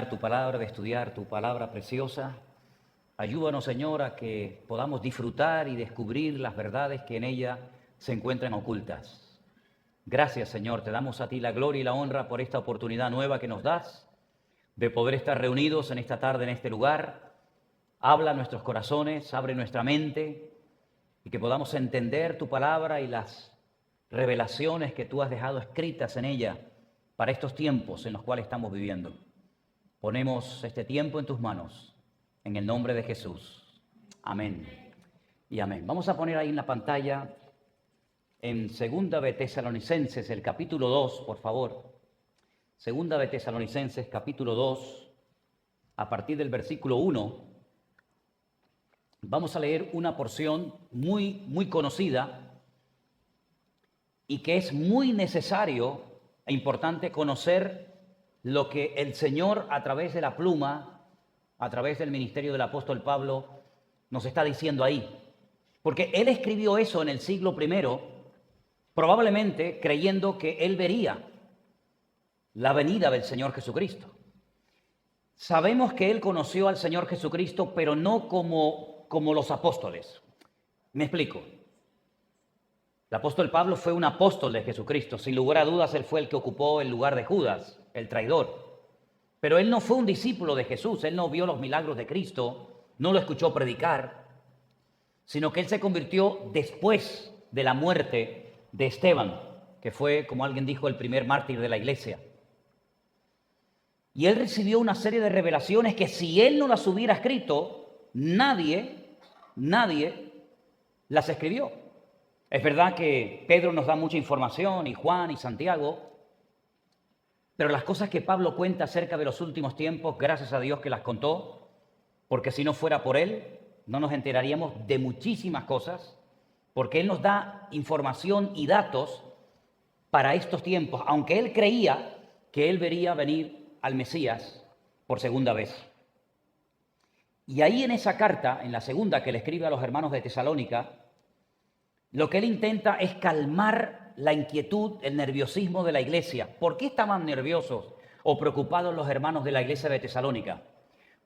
examinar tu palabra, de estudiar tu palabra preciosa. Ayúdanos, Señor, a que podamos disfrutar y descubrir las verdades que en ella se encuentran ocultas. Gracias, Señor, te damos a ti la gloria y la honra por esta oportunidad nueva que nos das de poder estar reunidos en esta tarde, en este lugar. Habla a nuestros corazones, abre nuestra mente y que podamos entender tu palabra y las revelaciones que tú has dejado escritas en ella para estos tiempos en los cuales estamos viviendo. Ponemos este tiempo en tus manos, en el nombre de Jesús. Amén y amén. Vamos a poner ahí en la pantalla, en 2 de Tesalonicenses, el capítulo 2, por favor. 2 de Tesalonicenses, capítulo 2, a partir del versículo 1. Vamos a leer una porción muy conocida y que es muy necesario e importante conocer lo que el Señor a través de la pluma, a través del ministerio del apóstol Pablo, nos está diciendo ahí. Porque él escribió eso en el siglo I, probablemente creyendo que él vería la venida del Señor Jesucristo. Sabemos que él conoció al Señor Jesucristo, pero no como los apóstoles. Me explico. El apóstol Pablo fue un apóstol de Jesucristo. Sin lugar a dudas, él fue el que ocupó el lugar de Judas, el traidor. Pero él no fue un discípulo de Jesús. Él no vio los milagros de Cristo, no lo escuchó predicar, sino que él se convirtió después de la muerte de Esteban, que fue, como alguien dijo, el primer mártir de la iglesia. Y él recibió una serie de revelaciones que si él no las hubiera escrito, nadie las escribió. Es verdad que Pedro nos da mucha información, y Juan y Santiago, pero las cosas que Pablo cuenta acerca de los últimos tiempos, gracias a Dios que las contó, porque si no fuera por él, no nos enteraríamos de muchísimas cosas, porque él nos da información y datos para estos tiempos, aunque él creía que él vería venir al Mesías por segunda vez. Y ahí en esa carta, en la segunda que le escribe a los hermanos de Tesalónica, lo que él intenta es calmar la inquietud, el nerviosismo de la iglesia. ¿Por qué estaban nerviosos o preocupados los hermanos de la iglesia de Tesalónica?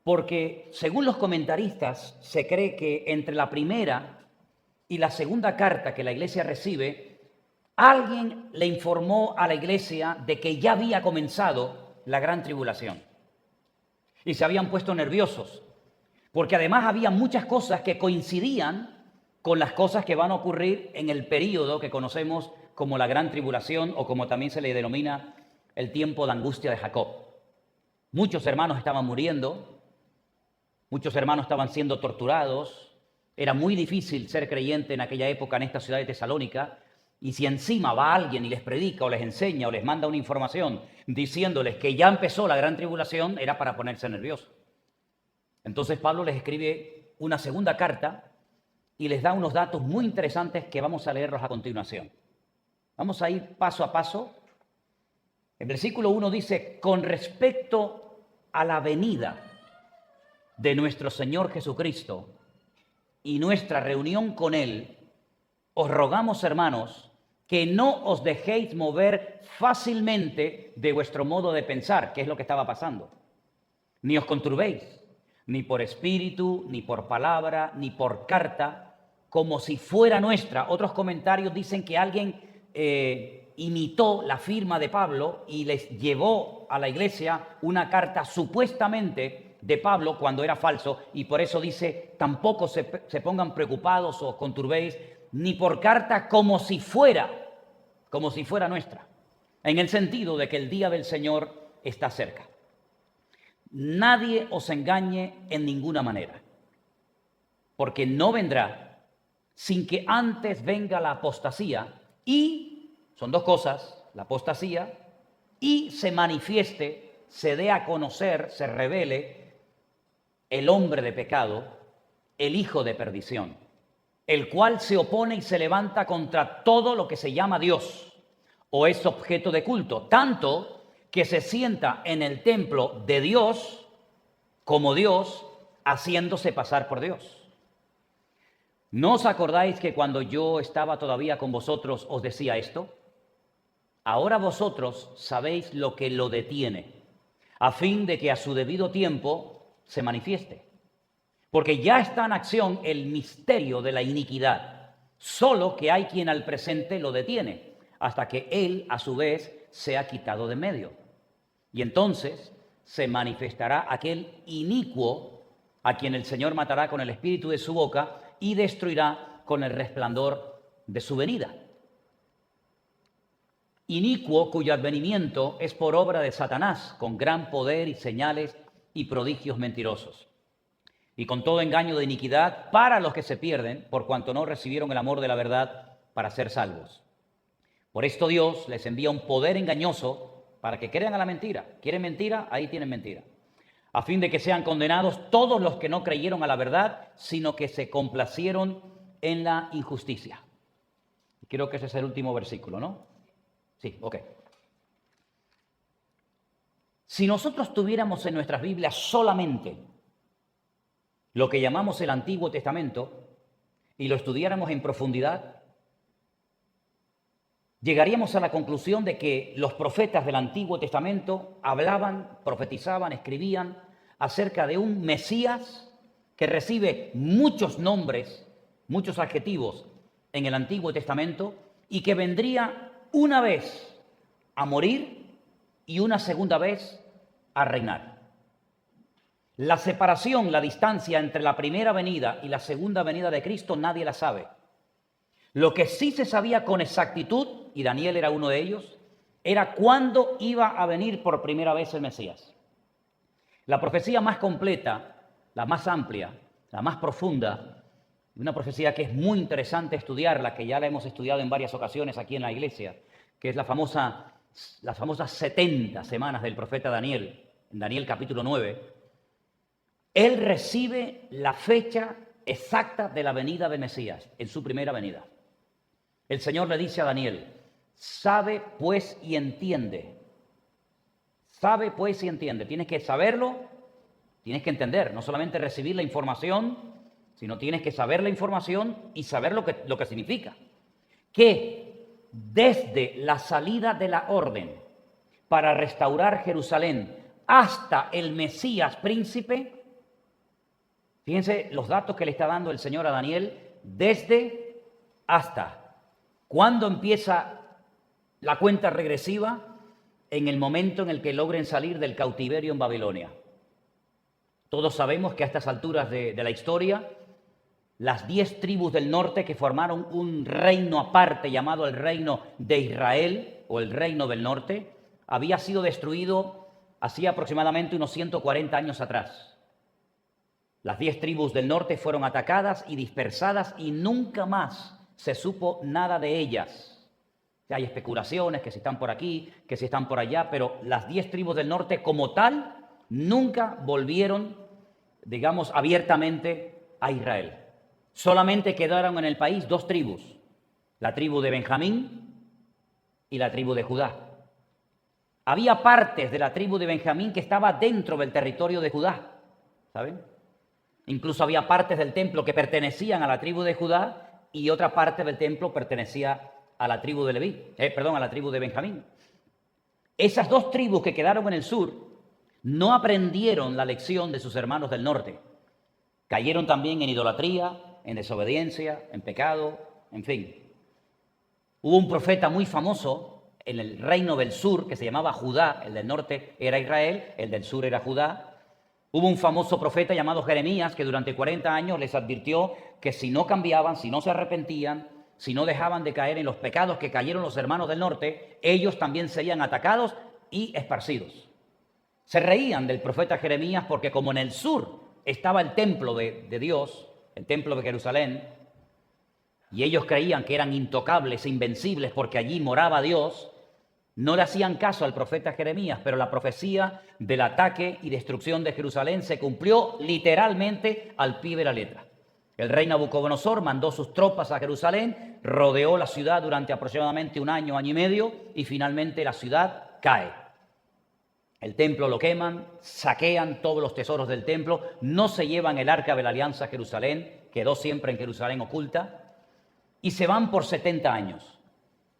Porque, según los comentaristas, se cree que entre la primera y la segunda carta que la iglesia recibe, alguien le informó a la iglesia de que ya había comenzado la gran tribulación. Y se habían puesto nerviosos, porque además había muchas cosas que coincidían con las cosas que van a ocurrir en el período que conocemos como la gran tribulación, o como también se le denomina el tiempo de angustia de Jacob. Muchos hermanos estaban muriendo, muchos hermanos estaban siendo torturados. Era muy difícil ser creyente en aquella época en esta ciudad de Tesalónica, y si encima va alguien y les predica o les enseña o les manda una información diciéndoles que ya empezó la gran tribulación, era para ponerse nervioso. Entonces Pablo les escribe una segunda carta y les da unos datos muy interesantes que vamos a leerlos a continuación. Vamos a ir paso a paso. El versículo 1 dice: con respecto a la venida de nuestro Señor Jesucristo y nuestra reunión con Él, os rogamos, hermanos, que no os dejéis mover fácilmente de vuestro modo de pensar, que es lo que estaba pasando. Ni os conturbéis, ni por espíritu, ni por palabra, ni por carta, como si fuera nuestra. Otros comentarios dicen que alguien imitó la firma de Pablo y les llevó a la iglesia una carta supuestamente de Pablo cuando era falso, y por eso dice: tampoco se pongan preocupados o conturbéis, ni por carta, como si fuera nuestra, en el sentido de que el día del Señor está cerca. Nadie os engañe en ninguna manera, porque no vendrá sin que antes venga la apostasía, y son dos cosas, la apostasía, y se manifieste, se dé a conocer, se revele el hombre de pecado, el hijo de perdición, el cual se opone y se levanta contra todo lo que se llama Dios o es objeto de culto, tanto que se sienta en el templo de Dios como Dios, haciéndose pasar por Dios. ¿No os acordáis que cuando yo estaba todavía con vosotros os decía esto? Ahora vosotros sabéis lo que lo detiene, a fin de que a su debido tiempo se manifieste. Porque ya está en acción el misterio de la iniquidad, solo que hay quien al presente lo detiene, hasta que él a su vez sea quitado de medio. Y entonces se manifestará aquel inicuo a quien el Señor matará con el espíritu de su boca y destruirá con el resplandor de su venida. Inicuo cuyo advenimiento es por obra de Satanás, con gran poder y señales y prodigios mentirosos, y con todo engaño de iniquidad para los que se pierden, por cuanto no recibieron el amor de la verdad para ser salvos. Por esto Dios les envía un poder engañoso para que crean a la mentira. ¿Quieren mentira? Ahí tienen mentira. A fin de que sean condenados todos los que no creyeron a la verdad, sino que se complacieron en la injusticia. Creo que ese es el último versículo, ¿no? Sí, ok. Si nosotros tuviéramos en nuestras Biblias solamente lo que llamamos el Antiguo Testamento y lo estudiáramos en profundidad, llegaríamos a la conclusión de que los profetas del Antiguo Testamento hablaban, profetizaban, escribían acerca de un Mesías que recibe muchos nombres, muchos adjetivos en el Antiguo Testamento y que vendría una vez a morir y una segunda vez a reinar. La separación, la distancia entre la primera venida y la segunda venida de Cristo nadie la sabe. Lo que sí se sabía con exactitud, y Daniel era uno de ellos, era cuándo iba a venir por primera vez el Mesías. La profecía más completa, la más amplia, la más profunda, una profecía que es muy interesante estudiarla, que ya la hemos estudiado en varias ocasiones aquí en la iglesia, que es las famosas 70 semanas del profeta Daniel, en Daniel capítulo 9. Él recibe la fecha exacta de la venida de Mesías, en su primera venida. El Señor le dice a Daniel, sabe pues y entiende. Sabe pues y entiende. Tienes que saberlo, tienes que entender, no solamente recibir la información, sino tienes que saber la información y saber lo que significa. Que desde la salida de la orden para restaurar Jerusalén hasta el Mesías príncipe, fíjense los datos que le está dando el Señor a Daniel, desde hasta. ¿Cuándo empieza la cuenta regresiva? En el momento en el que logren salir del cautiverio en Babilonia. Todos sabemos que a estas alturas de la historia, las 10 tribus del norte que formaron un reino aparte llamado el reino de Israel o el reino del norte, había sido destruido hacía aproximadamente unos 140 años atrás. Las 10 tribus del norte fueron atacadas y dispersadas y nunca más se supo nada de ellas. Hay especulaciones que si están por aquí, que si están por allá, pero las 10 tribus del norte como tal nunca volvieron, digamos, abiertamente a Israel. Solamente quedaron en el país 2 tribus, la tribu de Benjamín y la tribu de Judá. Había partes de la tribu de Benjamín que estaba dentro del territorio de Judá, ¿saben? Incluso había partes del templo que pertenecían a la tribu de Judá y otra parte del templo pertenecía a la tribu de a la tribu de Benjamín. Esas 2 tribus que quedaron en el sur no aprendieron la lección de sus hermanos del norte. Cayeron también en idolatría, en desobediencia, en pecado, en fin. Hubo un profeta muy famoso en el reino del sur que se llamaba Judá, el del norte era Israel, el del sur era Judá. Hubo un famoso profeta llamado Jeremías que durante 40 años les advirtió que si no cambiaban, si no se arrepentían, si no dejaban de caer en los pecados que cayeron los hermanos del norte, ellos también serían atacados y esparcidos. Se reían del profeta Jeremías porque como en el sur estaba el templo de Dios, el templo de Jerusalén, y ellos creían que eran intocables e invencibles porque allí moraba Dios, no le hacían caso al profeta Jeremías, pero la profecía del ataque y destrucción de Jerusalén se cumplió literalmente al pie de la letra. El rey Nabucodonosor mandó sus tropas a Jerusalén, rodeó la ciudad durante aproximadamente un año, año y medio, y finalmente la ciudad cae. El templo lo queman, saquean todos los tesoros del templo, no se llevan el arca de la alianza a Jerusalén, quedó siempre en Jerusalén oculta, y se van por 70 años.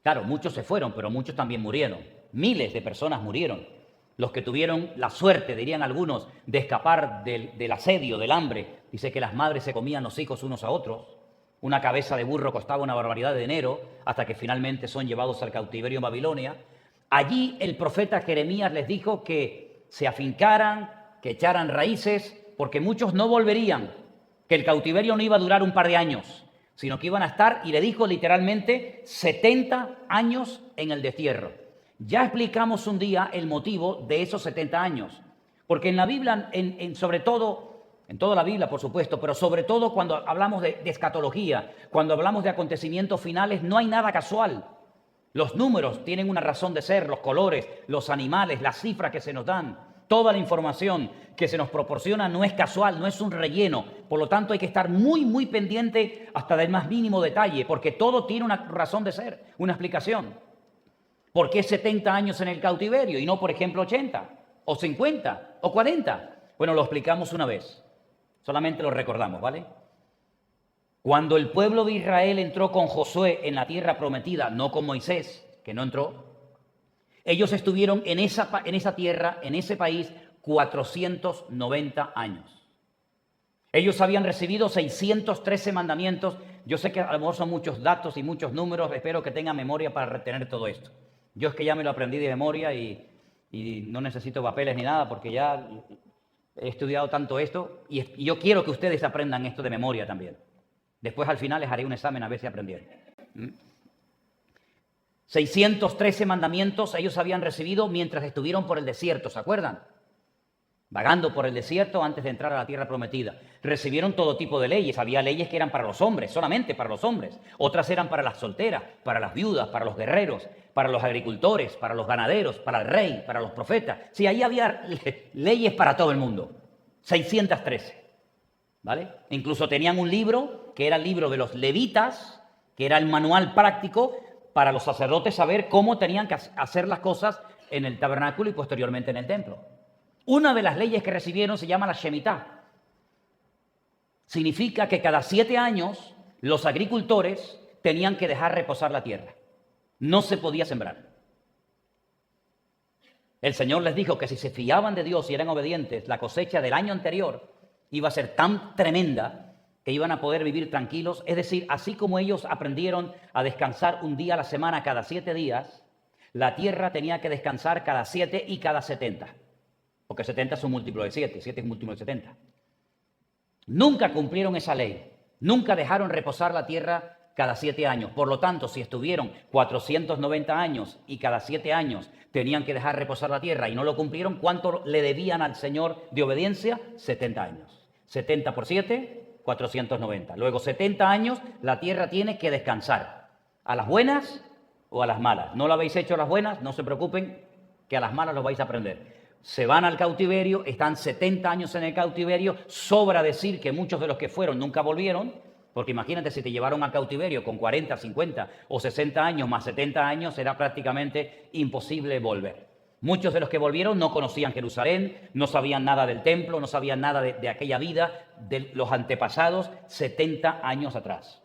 Claro, muchos se fueron, pero muchos también murieron. Miles de personas murieron. Los que tuvieron la suerte, dirían algunos, de escapar del asedio, del hambre. Dice que las madres se comían los hijos unos a otros. Una cabeza de burro costaba una barbaridad de dinero hasta que finalmente son llevados al cautiverio en Babilonia. Allí el profeta Jeremías les dijo que se afincaran, que echaran raíces, porque muchos no volverían, que el cautiverio no iba a durar un par de años, sino que iban a estar, y le dijo literalmente, 70 años en el destierro. Ya explicamos un día el motivo de esos 70 años, porque en la Biblia, sobre todo, en toda la Biblia, por supuesto, pero sobre todo cuando hablamos de escatología, cuando hablamos de acontecimientos finales, no hay nada casual. Los números tienen una razón de ser, los colores, los animales, las cifras que se nos dan, toda la información que se nos proporciona no es casual, no es un relleno. Por lo tanto, hay que estar muy, muy pendiente hasta del más mínimo detalle, porque todo tiene una razón de ser, una explicación. ¿Por qué 70 años en el cautiverio y no, por ejemplo, 80 o 50 o 40? Bueno, lo explicamos una vez. Solamente lo recordamos, ¿vale? Cuando el pueblo de Israel entró con Josué en la tierra prometida, no con Moisés, que no entró, ellos estuvieron en esa tierra, en ese país, 490 años. Ellos habían recibido 613 mandamientos. Yo sé que a lo mejor son muchos datos y muchos números, espero que tengan memoria para retener todo esto. Yo es que ya me lo aprendí de memoria y no necesito papeles ni nada porque ya he estudiado tanto esto y yo quiero que ustedes aprendan esto de memoria también. Después al final les haré un examen a ver si aprendieron. 613 mandamientos ellos habían recibido mientras estuvieron por el desierto, ¿se acuerdan? Vagando por el desierto antes de entrar a la tierra prometida. Recibieron todo tipo de leyes. Había leyes que eran para los hombres, solamente para los hombres. Otras eran para las solteras, para las viudas, para los guerreros, para los agricultores, para los ganaderos, para el rey, para los profetas. Sí, ahí había leyes para todo el mundo. 613. ¿Vale? Incluso tenían un libro, que era el libro de los levitas, que era el manual práctico para los sacerdotes saber cómo tenían que hacer las cosas en el tabernáculo y posteriormente en el templo. Una de las leyes que recibieron se llama la Shemitah. Significa que cada 7 años los agricultores tenían que dejar reposar la tierra. No se podía sembrar. El Señor les dijo que si se fiaban de Dios y eran obedientes, la cosecha del año anterior iba a ser tan tremenda que iban a poder vivir tranquilos. Es decir, así como ellos aprendieron a descansar un día a la semana cada 7 días, la tierra tenía que descansar cada 7 y cada 70. Porque 70 es un múltiplo de 7, 7 es un múltiplo de 70. Nunca cumplieron esa ley, nunca dejaron reposar la tierra cada 7 años. Por lo tanto, si estuvieron 490 años y cada 7 años tenían que dejar reposar la tierra y no lo cumplieron, ¿cuánto le debían al Señor de obediencia? 70 años. 70 por 7, 490. Luego 70 años la tierra tiene que descansar. ¿A las buenas o a las malas? ¿No lo habéis hecho a las buenas? No se preocupen, que a las malas lo vais a aprender. Se van al cautiverio, están 70 años en el cautiverio. Sobra decir que muchos de los que fueron nunca volvieron, porque imagínate si te llevaron al cautiverio con 40, 50 o 60 años más 70 años, era prácticamente imposible volver. Muchos de los que volvieron no conocían Jerusalén, no sabían nada del templo, no sabían nada de aquella vida de los antepasados 70 años atrás.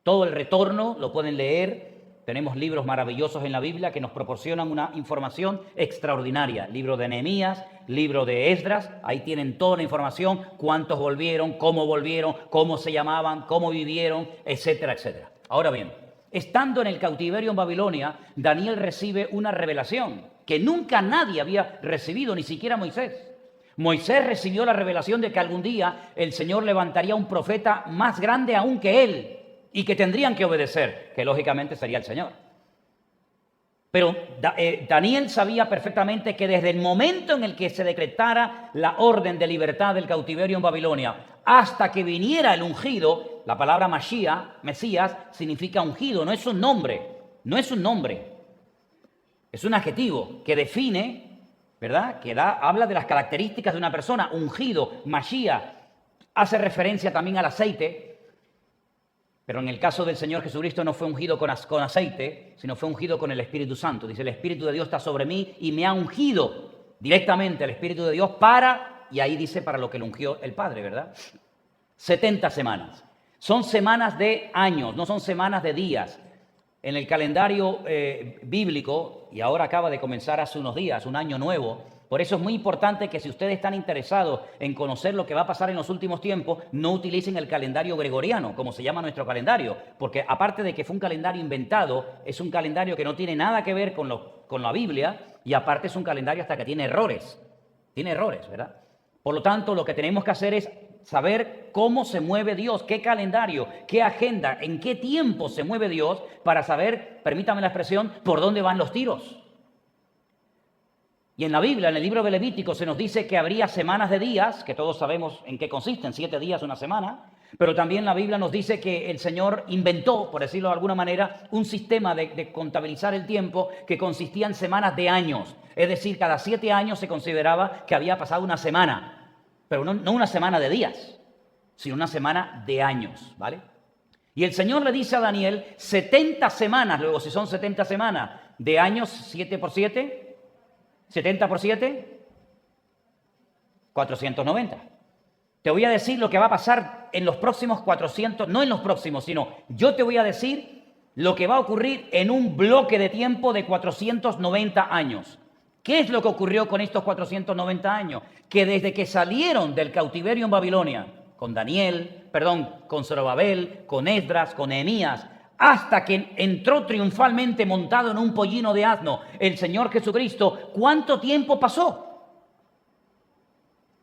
Todo el retorno lo pueden leer. Tenemos libros maravillosos en la Biblia que nos proporcionan una información extraordinaria. Libro de Nehemías, libro de Esdras, ahí tienen toda la información, cuántos volvieron, cómo se llamaban, cómo vivieron, etcétera, etcétera. Ahora bien, estando en el cautiverio en Babilonia, Daniel recibe una revelación que nunca nadie había recibido, ni siquiera Moisés. Moisés recibió la revelación de que algún día el Señor levantaría un profeta más grande aún que él, y que tendrían que obedecer, que lógicamente sería el Señor. Pero Daniel sabía perfectamente que desde el momento en el que se decretara la orden de libertad del cautiverio en Babilonia, hasta que viniera el ungido, la palabra Mashiach, Mesías, significa ungido, no es un nombre, es un adjetivo que define, ¿verdad? Habla de las características de una persona. Ungido, Mashiach, hace referencia también al aceite. Pero en el caso del Señor Jesucristo no fue ungido con aceite, sino fue ungido con el Espíritu Santo. Dice, el Espíritu de Dios está sobre mí y me ha ungido directamente el Espíritu de Dios y ahí dice para lo que le ungió el Padre, ¿verdad? 70 semanas. Son semanas de años, no son semanas de días. en el calendario bíblico, y ahora acaba de comenzar hace unos días, un año nuevo. Por eso es muy importante que si ustedes están interesados en conocer lo que va a pasar en los últimos tiempos, no utilicen el calendario gregoriano, como se llama nuestro calendario, porque aparte de que fue un calendario inventado, es un calendario que no tiene nada que ver con la Biblia, y aparte es un calendario hasta que tiene errores. Tiene errores, ¿verdad? Por lo tanto, lo que tenemos que hacer es saber cómo se mueve Dios, qué calendario, qué agenda, en qué tiempo se mueve Dios, para saber, permítame la expresión, por dónde van los tiros. Y en la Biblia, en el libro de Levítico, se nos dice que habría semanas de días, que todos sabemos en qué consisten, 7 días, una semana, pero también la Biblia nos dice que el Señor inventó, por decirlo de alguna manera, un sistema de contabilizar el tiempo que consistía en semanas de años. Es decir, cada 7 años se consideraba que había pasado una semana, pero no una semana de días, sino una semana de años, ¿vale? Y el Señor le dice a Daniel, 70 semanas, luego si son 70 semanas de años, 7 por 7... 70 por 7, 490. Te voy a decir lo que va a pasar en los próximos 400, no en los próximos, sino yo te voy a decir lo que va a ocurrir en un bloque de tiempo de 490 años. ¿Qué es lo que ocurrió con estos 490 años? Que desde que salieron del cautiverio en Babilonia, con Zorobabel, con Esdras, con Nehemías, hasta que entró triunfalmente montado en un pollino de asno el Señor Jesucristo, ¿cuánto tiempo pasó?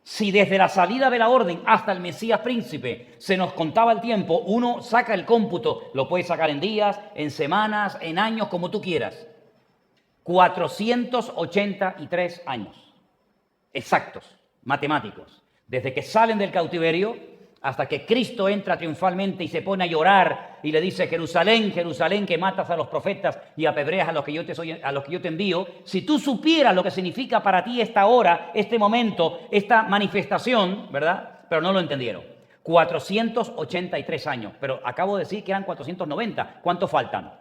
Si desde la salida de la orden hasta el Mesías príncipe se nos contaba el tiempo, uno saca el cómputo, lo puedes sacar en días, en semanas, en años, como tú quieras. 483 años, exactos, matemáticos, desde que salen del cautiverio hasta que Cristo entra triunfalmente y se pone a llorar y le dice, Jerusalén, Jerusalén, que matas a los profetas y apedreas a los que yo te envío. Si tú supieras lo que significa para ti esta hora, este momento, esta manifestación, ¿verdad? Pero no lo entendieron. 483 años, pero acabo de decir que eran 490. ¿Cuántos faltan?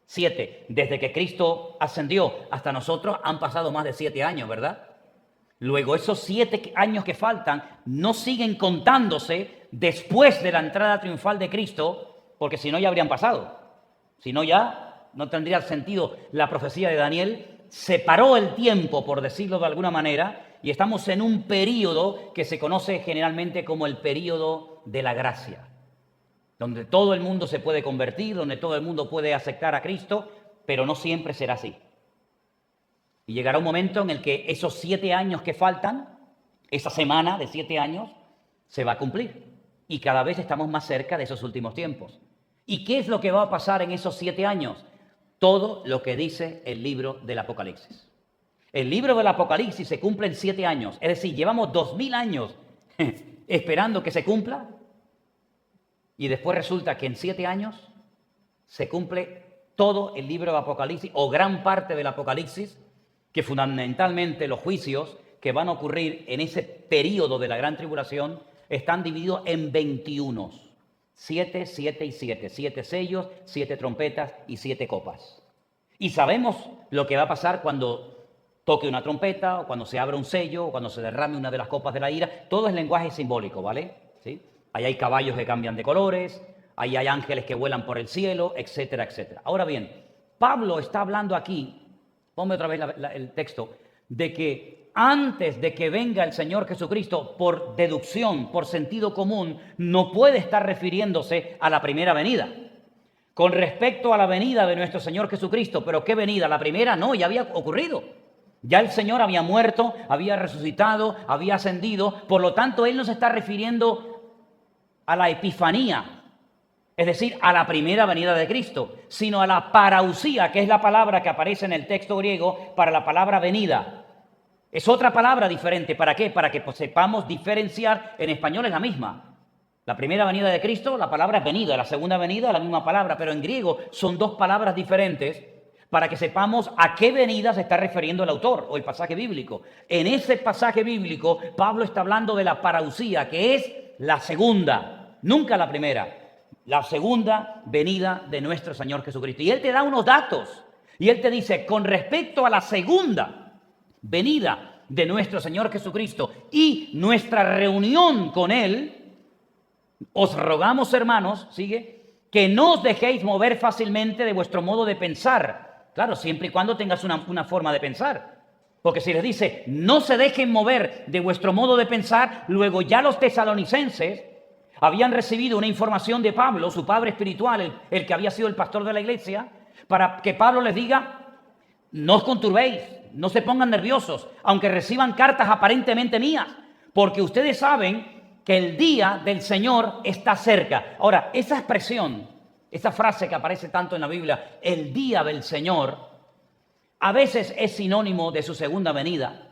7. Desde que Cristo ascendió hasta nosotros han pasado más de 7 años, ¿verdad? Luego, esos 7 años que faltan no siguen contándose después de la entrada triunfal de Cristo, porque si no ya habrían pasado. Si no ya no tendría sentido la profecía de Daniel. Separó el tiempo, por decirlo de alguna manera, y estamos en un período que se conoce generalmente como el período de la gracia, donde todo el mundo se puede convertir, donde todo el mundo puede aceptar a Cristo, pero no siempre será así. Y llegará un momento en el que esos 7 años que faltan, esa semana de 7 años, se va a cumplir. Y cada vez estamos más cerca de esos últimos tiempos. ¿Y qué es lo que va a pasar en esos 7 años? Todo lo que dice el libro del Apocalipsis. El libro del Apocalipsis se cumple en 7 años. Es decir, llevamos 2000 años esperando que se cumpla. Y después resulta que en 7 años se cumple todo el libro del Apocalipsis, o gran parte del Apocalipsis, que fundamentalmente los juicios que van a ocurrir en ese periodo de la gran tribulación están divididos en 21. 7, 7 y 7. 7 sellos, 7 trompetas y 7 copas. Y sabemos lo que va a pasar cuando toque una trompeta, o cuando se abra un sello, o cuando se derrame una de las copas de la ira. Todo es lenguaje simbólico, ¿vale? ¿Sí? Ahí hay caballos que cambian de colores, ahí hay ángeles que vuelan por el cielo, etcétera, etcétera. Ahora bien, Pablo está hablando aquí, ponme otra vez el texto, de que antes de que venga el Señor Jesucristo, por deducción, por sentido común, no puede estar refiriéndose a la primera venida. Con respecto a la venida de nuestro Señor Jesucristo, ¿pero qué venida? La primera no, ya había ocurrido. Ya el Señor había muerto, había resucitado, había ascendido, por lo tanto Él no se está refiriendo a la epifanía, es decir, a la primera venida de Cristo, sino a la parausía, que es la palabra que aparece en el texto griego para la palabra venida. Es otra palabra diferente. ¿Para qué? Para que sepamos diferenciar. En español es la misma. La primera venida de Cristo, la palabra es venida. La segunda venida, la misma palabra. Pero en griego son 2 palabras diferentes para que sepamos a qué venida se está refiriendo el autor o el pasaje bíblico. En ese pasaje bíblico, Pablo está hablando de la parausía, que es la segunda, nunca la primera. La segunda venida de nuestro Señor Jesucristo. Y Él te da unos datos. Y Él te dice, con respecto a la segunda venida de nuestro Señor Jesucristo y nuestra reunión con Él, os rogamos, hermanos, sigue, que no os dejéis mover fácilmente de vuestro modo de pensar. Claro, siempre y cuando tengas una forma de pensar. Porque si les dice, no se dejen mover de vuestro modo de pensar, luego ya los tesalonicenses habían recibido una información de Pablo, su padre espiritual, el que había sido el pastor de la iglesia, para que Pablo les diga, no os conturbéis, no se pongan nerviosos, aunque reciban cartas aparentemente mías, porque ustedes saben que el día del Señor está cerca. Ahora, esa expresión, esa frase que aparece tanto en la Biblia, el día del Señor, a veces es sinónimo de su segunda venida,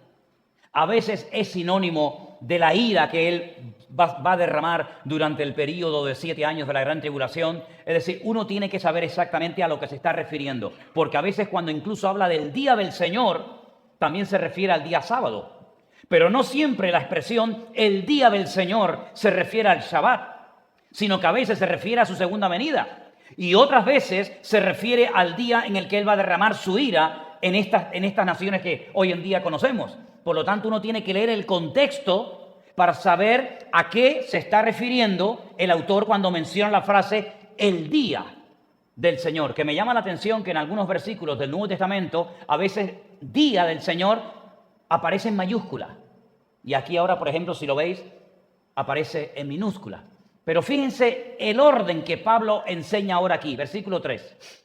a veces es sinónimo de la ira que Él va a derramar durante el período de 7 años de la gran tribulación. Es decir, uno tiene que saber exactamente a lo que se está refiriendo, porque a veces cuando incluso habla del día del Señor, también se refiere al día sábado. Pero no siempre la expresión el día del Señor se refiere al Shabbat, sino que a veces se refiere a su segunda venida. Y otras veces se refiere al día en el que Él va a derramar su ira en estas naciones que hoy en día conocemos. Por lo tanto, uno tiene que leer el contexto para saber a qué se está refiriendo el autor cuando menciona la frase el día del Señor. Que me llama la atención que en algunos versículos del Nuevo Testamento a veces día del Señor aparece en mayúscula. Y aquí ahora, por ejemplo, si lo veis, aparece en minúscula. Pero fíjense el orden que Pablo enseña ahora aquí, versículo 3.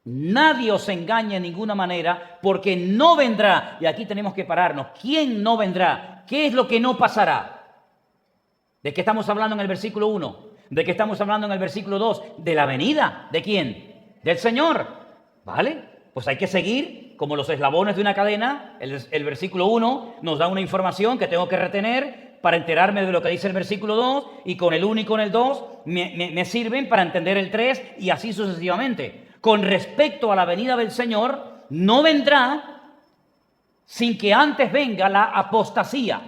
Nadie os engañe en ninguna manera, porque no vendrá, y aquí tenemos que pararnos, ¿quién no vendrá? ¿Qué es lo que no pasará? ¿De qué estamos hablando en el versículo 1? ¿De qué estamos hablando en el versículo 2? De la venida. ¿De quién? Del Señor. ¿Vale? Pues hay que seguir como los eslabones de una cadena. El versículo 1 nos da una información que tengo que retener para enterarme de lo que dice el versículo 2, y con el 1 y con el 2 me sirven para entender el 3 y así sucesivamente. Con respecto a la venida del Señor, no vendrá sin que antes venga la apostasía.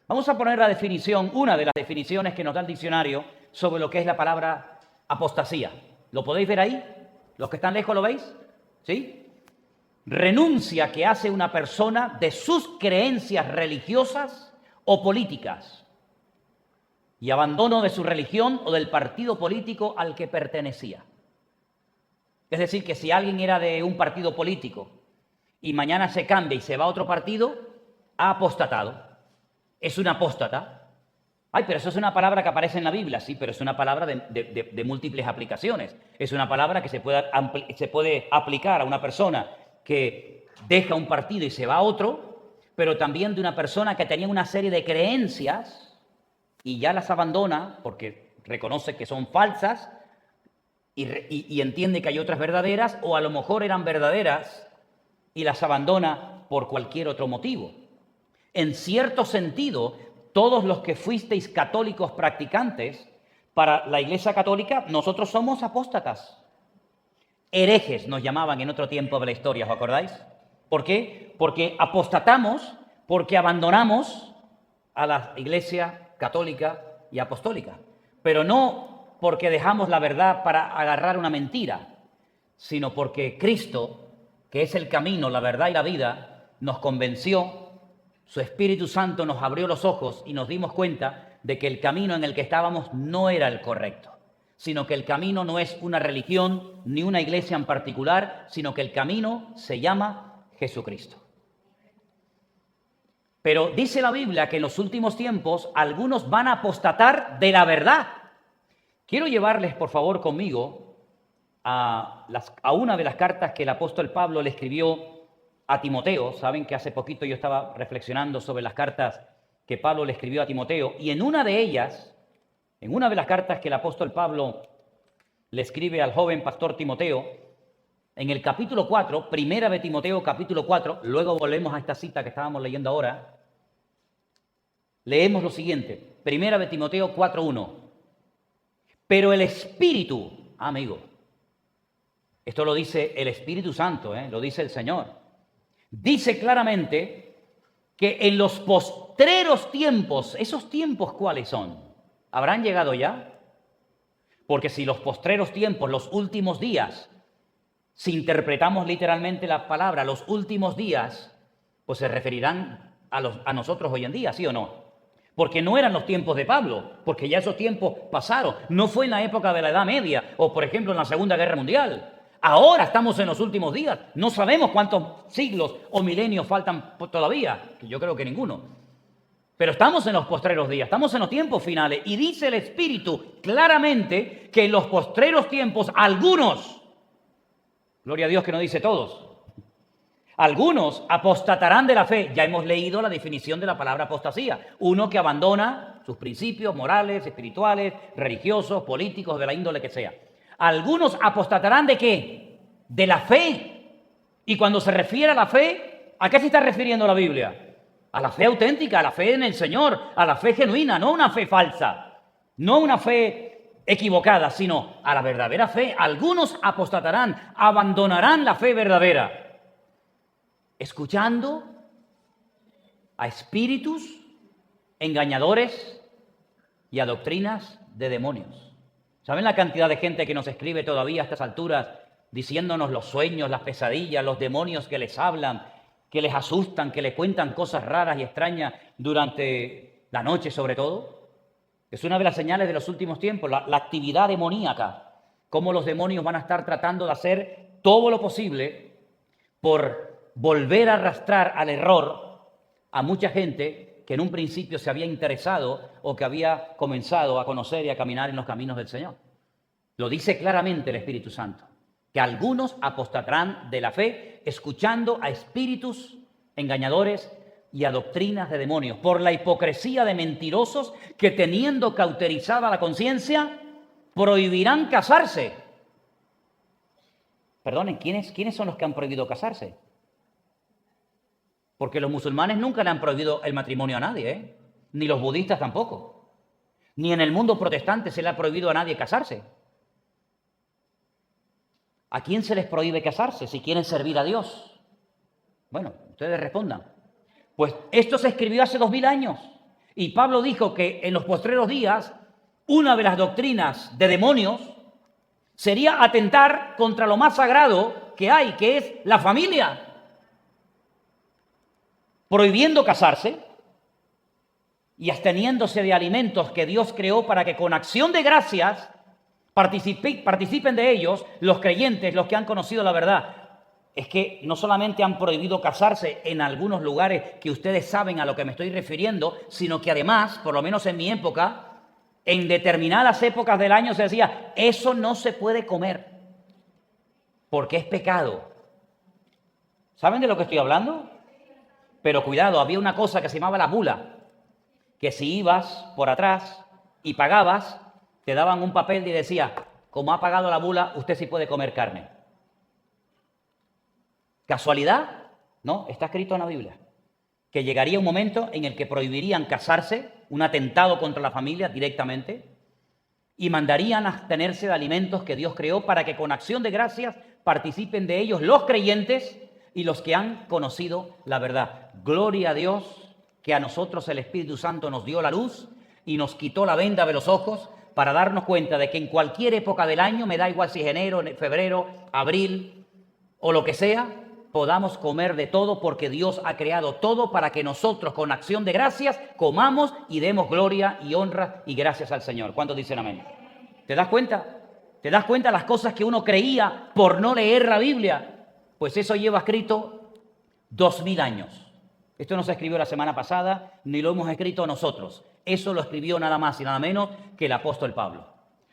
Vamos a poner la definición, una de las definiciones que nos da el diccionario sobre lo que es la palabra apostasía. ¿Lo podéis ver ahí? ¿Los que están lejos lo veis? ¿Sí? Renuncia que hace una persona de sus creencias religiosas o políticas y abandono de su religión o del partido político al que pertenecía. Es decir, que si alguien era de un partido político y mañana se cambia y se va a otro partido, ha apostatado. Es un apóstata. Ay, pero eso es una palabra que aparece en la Biblia. Sí, pero es una palabra de múltiples aplicaciones. Es una palabra que se puede aplicar a una persona que deja un partido y se va a otro, pero también de una persona que tenía una serie de creencias y ya las abandona porque reconoce que son falsas, y entiende que hay otras verdaderas, o a lo mejor eran verdaderas y las abandona por cualquier otro motivo. En cierto sentido, todos los que fuisteis católicos practicantes, para la Iglesia Católica, nosotros somos apóstatas. Herejes nos llamaban en otro tiempo de la historia, ¿os acordáis? ¿Por qué? Porque apostatamos, porque abandonamos a la Iglesia Católica y Apostólica. Pero no porque dejamos la verdad para agarrar una mentira, sino porque Cristo, que es el camino, la verdad y la vida, nos convenció, su Espíritu Santo nos abrió los ojos y nos dimos cuenta de que el camino en el que estábamos no era el correcto, sino que el camino no es una religión ni una iglesia en particular, sino que el camino se llama Jesucristo. Pero dice la Biblia que en los últimos tiempos algunos van a apostatar de la verdad. Quiero llevarles, por favor, conmigo a una de las cartas que el apóstol Pablo le escribió a Timoteo. Saben que hace poquito yo estaba reflexionando sobre las cartas que Pablo le escribió a Timoteo, y en una de ellas, en una de las cartas que el apóstol Pablo le escribe al joven pastor Timoteo, en el capítulo 4, primera de Timoteo capítulo 4, luego volvemos a esta cita que estábamos leyendo ahora, leemos lo siguiente, primera de Timoteo 4:1. Pero el Espíritu, amigo, esto lo dice el Espíritu Santo, lo dice el Señor, dice claramente que en los postreros tiempos, ¿esos tiempos cuáles son? ¿Habrán llegado ya? Porque si los postreros tiempos, los últimos días, si interpretamos literalmente la palabra, los últimos días, pues se referirán a nosotros hoy en día, ¿sí o no? porque no eran los tiempos de Pablo, porque ya esos tiempos pasaron. No fue en la época de la Edad Media o, por ejemplo, en la Segunda Guerra Mundial. Ahora estamos en los últimos días. No sabemos cuántos siglos o milenios faltan todavía, que yo creo que ninguno. Pero estamos en los postreros días, estamos en los tiempos finales. Y dice el Espíritu claramente que en los postreros tiempos algunos, gloria a Dios que no dice todos, algunos apostatarán de la fe. Ya hemos leído la definición de la palabra apostasía. Uno que abandona sus principios morales, espirituales, religiosos, políticos, de la índole que sea. Algunos apostatarán ¿de qué? De la fe. Y cuando se refiere a la fe, ¿a qué se está refiriendo la Biblia? A la fe auténtica, a la fe en el Señor, a la fe genuina, no una fe falsa, no una fe equivocada, sino a la verdadera fe. Algunos apostatarán, abandonarán la fe verdadera, escuchando a espíritus engañadores y a doctrinas de demonios. ¿Saben la cantidad de gente que nos escribe todavía a estas alturas diciéndonos los sueños, las pesadillas, los demonios que les hablan, que les asustan, que les cuentan cosas raras y extrañas durante la noche sobre todo? Es una de las señales de los últimos tiempos, la actividad demoníaca, cómo los demonios van a estar tratando de hacer todo lo posible por volver a arrastrar al error a mucha gente que en un principio se había interesado o que había comenzado a conocer y a caminar en los caminos del Señor. Lo dice claramente el Espíritu Santo, que algunos apostatarán de la fe escuchando a espíritus engañadores y a doctrinas de demonios, por la hipocresía de mentirosos que, teniendo cauterizada la conciencia, prohibirán casarse. Perdonen, ¿quiénes son los que han prohibido casarse? Porque los musulmanes nunca le han prohibido el matrimonio a nadie, ¿eh? Ni los budistas tampoco. Ni en el mundo protestante se le ha prohibido a nadie casarse. ¿A quién se les prohíbe casarse si quieren servir a Dios? Bueno, ustedes respondan. Pues esto se escribió hace 2000 años. Y Pablo dijo que en los postreros días una de las doctrinas de demonios sería atentar contra lo más sagrado que hay, que es la familia. Prohibiendo casarse y absteniéndose de alimentos que Dios creó para que con acción de gracias participen de ellos los creyentes, los que han conocido la verdad. Es que no solamente han prohibido casarse en algunos lugares que ustedes saben a lo que me estoy refiriendo, sino que además, por lo menos en mi época, en determinadas épocas del año se decía, eso no se puede comer porque es pecado. ¿Saben de lo que estoy hablando? Pero cuidado, había una cosa que se llamaba la bula, que si ibas por atrás y pagabas, te daban un papel y decía, como ha pagado la bula, usted sí puede comer carne. ¿Casualidad? No, está escrito en la Biblia. Que llegaría un momento en el que prohibirían casarse, un atentado contra la familia directamente, y mandarían a abstenerse de alimentos que Dios creó para que con acción de gracias participen de ellos los creyentes y los que han conocido la verdad. Gloria a Dios que a nosotros el Espíritu Santo nos dio la luz y nos quitó la venda de los ojos para darnos cuenta de que en cualquier época del año, me da igual si es enero, febrero, abril o lo que sea, podamos comer de todo porque Dios ha creado todo para que nosotros con acción de gracias comamos y demos gloria y honra y gracias al Señor. ¿Cuántos dicen amén? ¿Te das cuenta? ¿Te das cuenta las cosas que uno creía por no leer la Biblia? Pues eso lleva escrito 2000 años. Esto no se escribió la semana pasada, ni lo hemos escrito nosotros. Eso lo escribió nada más y nada menos que el apóstol Pablo.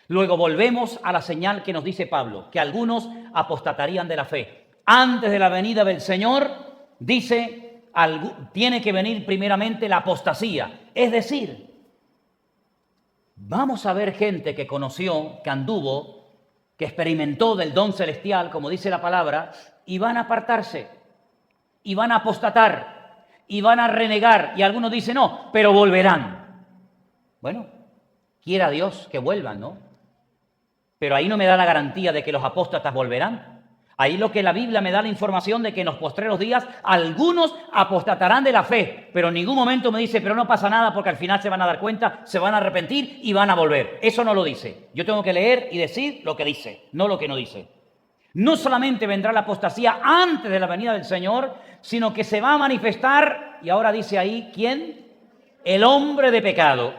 Luego volvemos a la señal que nos dice Pablo, que algunos apostatarían de la fe. Antes de la venida del Señor, dice, tiene que venir primeramente la apostasía. Es decir, vamos a ver gente que conoció, que anduvo, que experimentó del don celestial, como dice la palabra, y van a apartarse, y van a apostatar, y van a renegar. Y algunos dicen, no, pero volverán. Bueno, quiera Dios que vuelvan, ¿no? Pero ahí no me da la garantía de que los apóstatas volverán. Ahí lo que la Biblia me da la información de que en los postreros días algunos apostatarán de la fe, pero en ningún momento me dice, pero no pasa nada porque al final se van a dar cuenta, se van a arrepentir y van a volver. Eso no lo dice. Yo tengo que leer y decir lo que dice, no lo que no dice. No solamente vendrá la apostasía antes de la venida del Señor, sino que se va a manifestar, y ahora dice ahí, ¿quién? el hombre de pecado,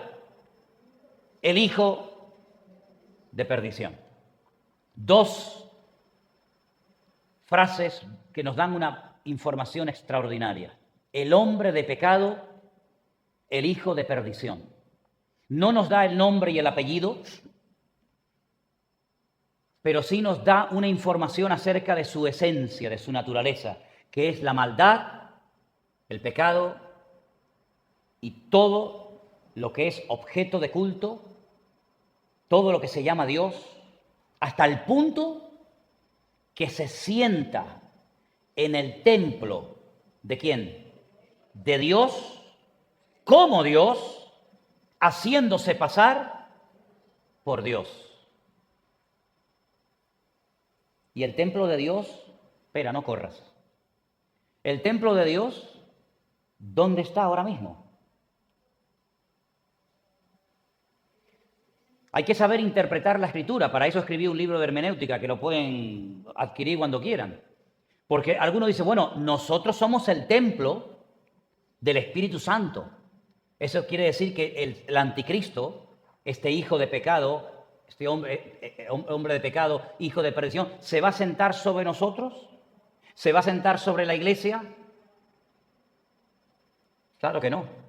el hijo de perdición. Dos frases que nos dan una información extraordinaria. El hombre de pecado, el hijo de perdición. No nos da el nombre y el apellido, pero sí nos da una información acerca de su esencia, de su naturaleza, que es la maldad, el pecado y todo lo que es objeto de culto, todo lo que se llama Dios, hasta el punto que se sienta en el templo ¿de quién? De Dios, como Dios, haciéndose pasar por Dios. Y el templo de Dios, espera, no corras. El templo de Dios, ¿dónde está ahora mismo? Hay que saber interpretar la Escritura. Para eso escribí un libro de hermenéutica que lo pueden adquirir cuando quieran. Porque algunos dicen, bueno, nosotros somos el templo del Espíritu Santo. Eso quiere decir que el anticristo, este hijo de pecado, este hombre de pecado, hijo de perdición, ¿se va a sentar sobre nosotros? ¿Se va a sentar sobre la iglesia? Claro que no.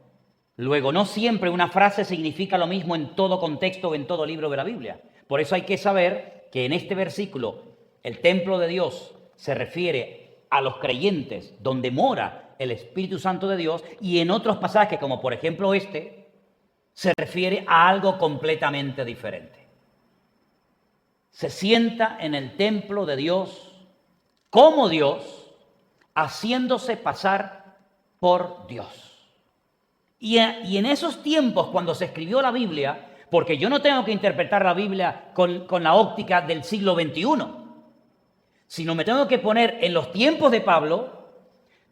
Luego, no siempre una frase significa lo mismo en todo contexto o en todo libro de la Biblia. Por eso hay que saber que en este versículo el templo de Dios se refiere a los creyentes donde mora el Espíritu Santo de Dios, y en otros pasajes, como por ejemplo este, se refiere a algo completamente diferente. Se sienta en el templo de Dios como Dios, haciéndose pasar por Dios. Y en esos tiempos, cuando se escribió la Biblia, porque yo no tengo que interpretar la Biblia con la óptica del siglo XXI, sino me tengo que poner en los tiempos de Pablo,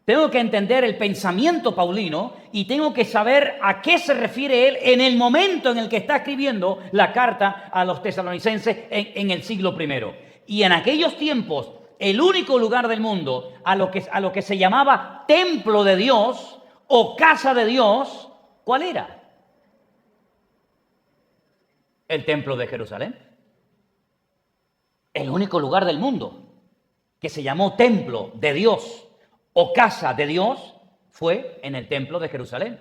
tengo que entender el pensamiento paulino y tengo que saber a qué se refiere él en el momento en el que está escribiendo la carta a los tesalonicenses en el siglo I. Y en aquellos tiempos, el único lugar del mundo a lo que se llamaba templo de Dios o casa de Dios, ¿cuál era? El templo de Jerusalén. El único lugar del mundo que se llamó templo de Dios o casa de Dios fue en el templo de Jerusalén.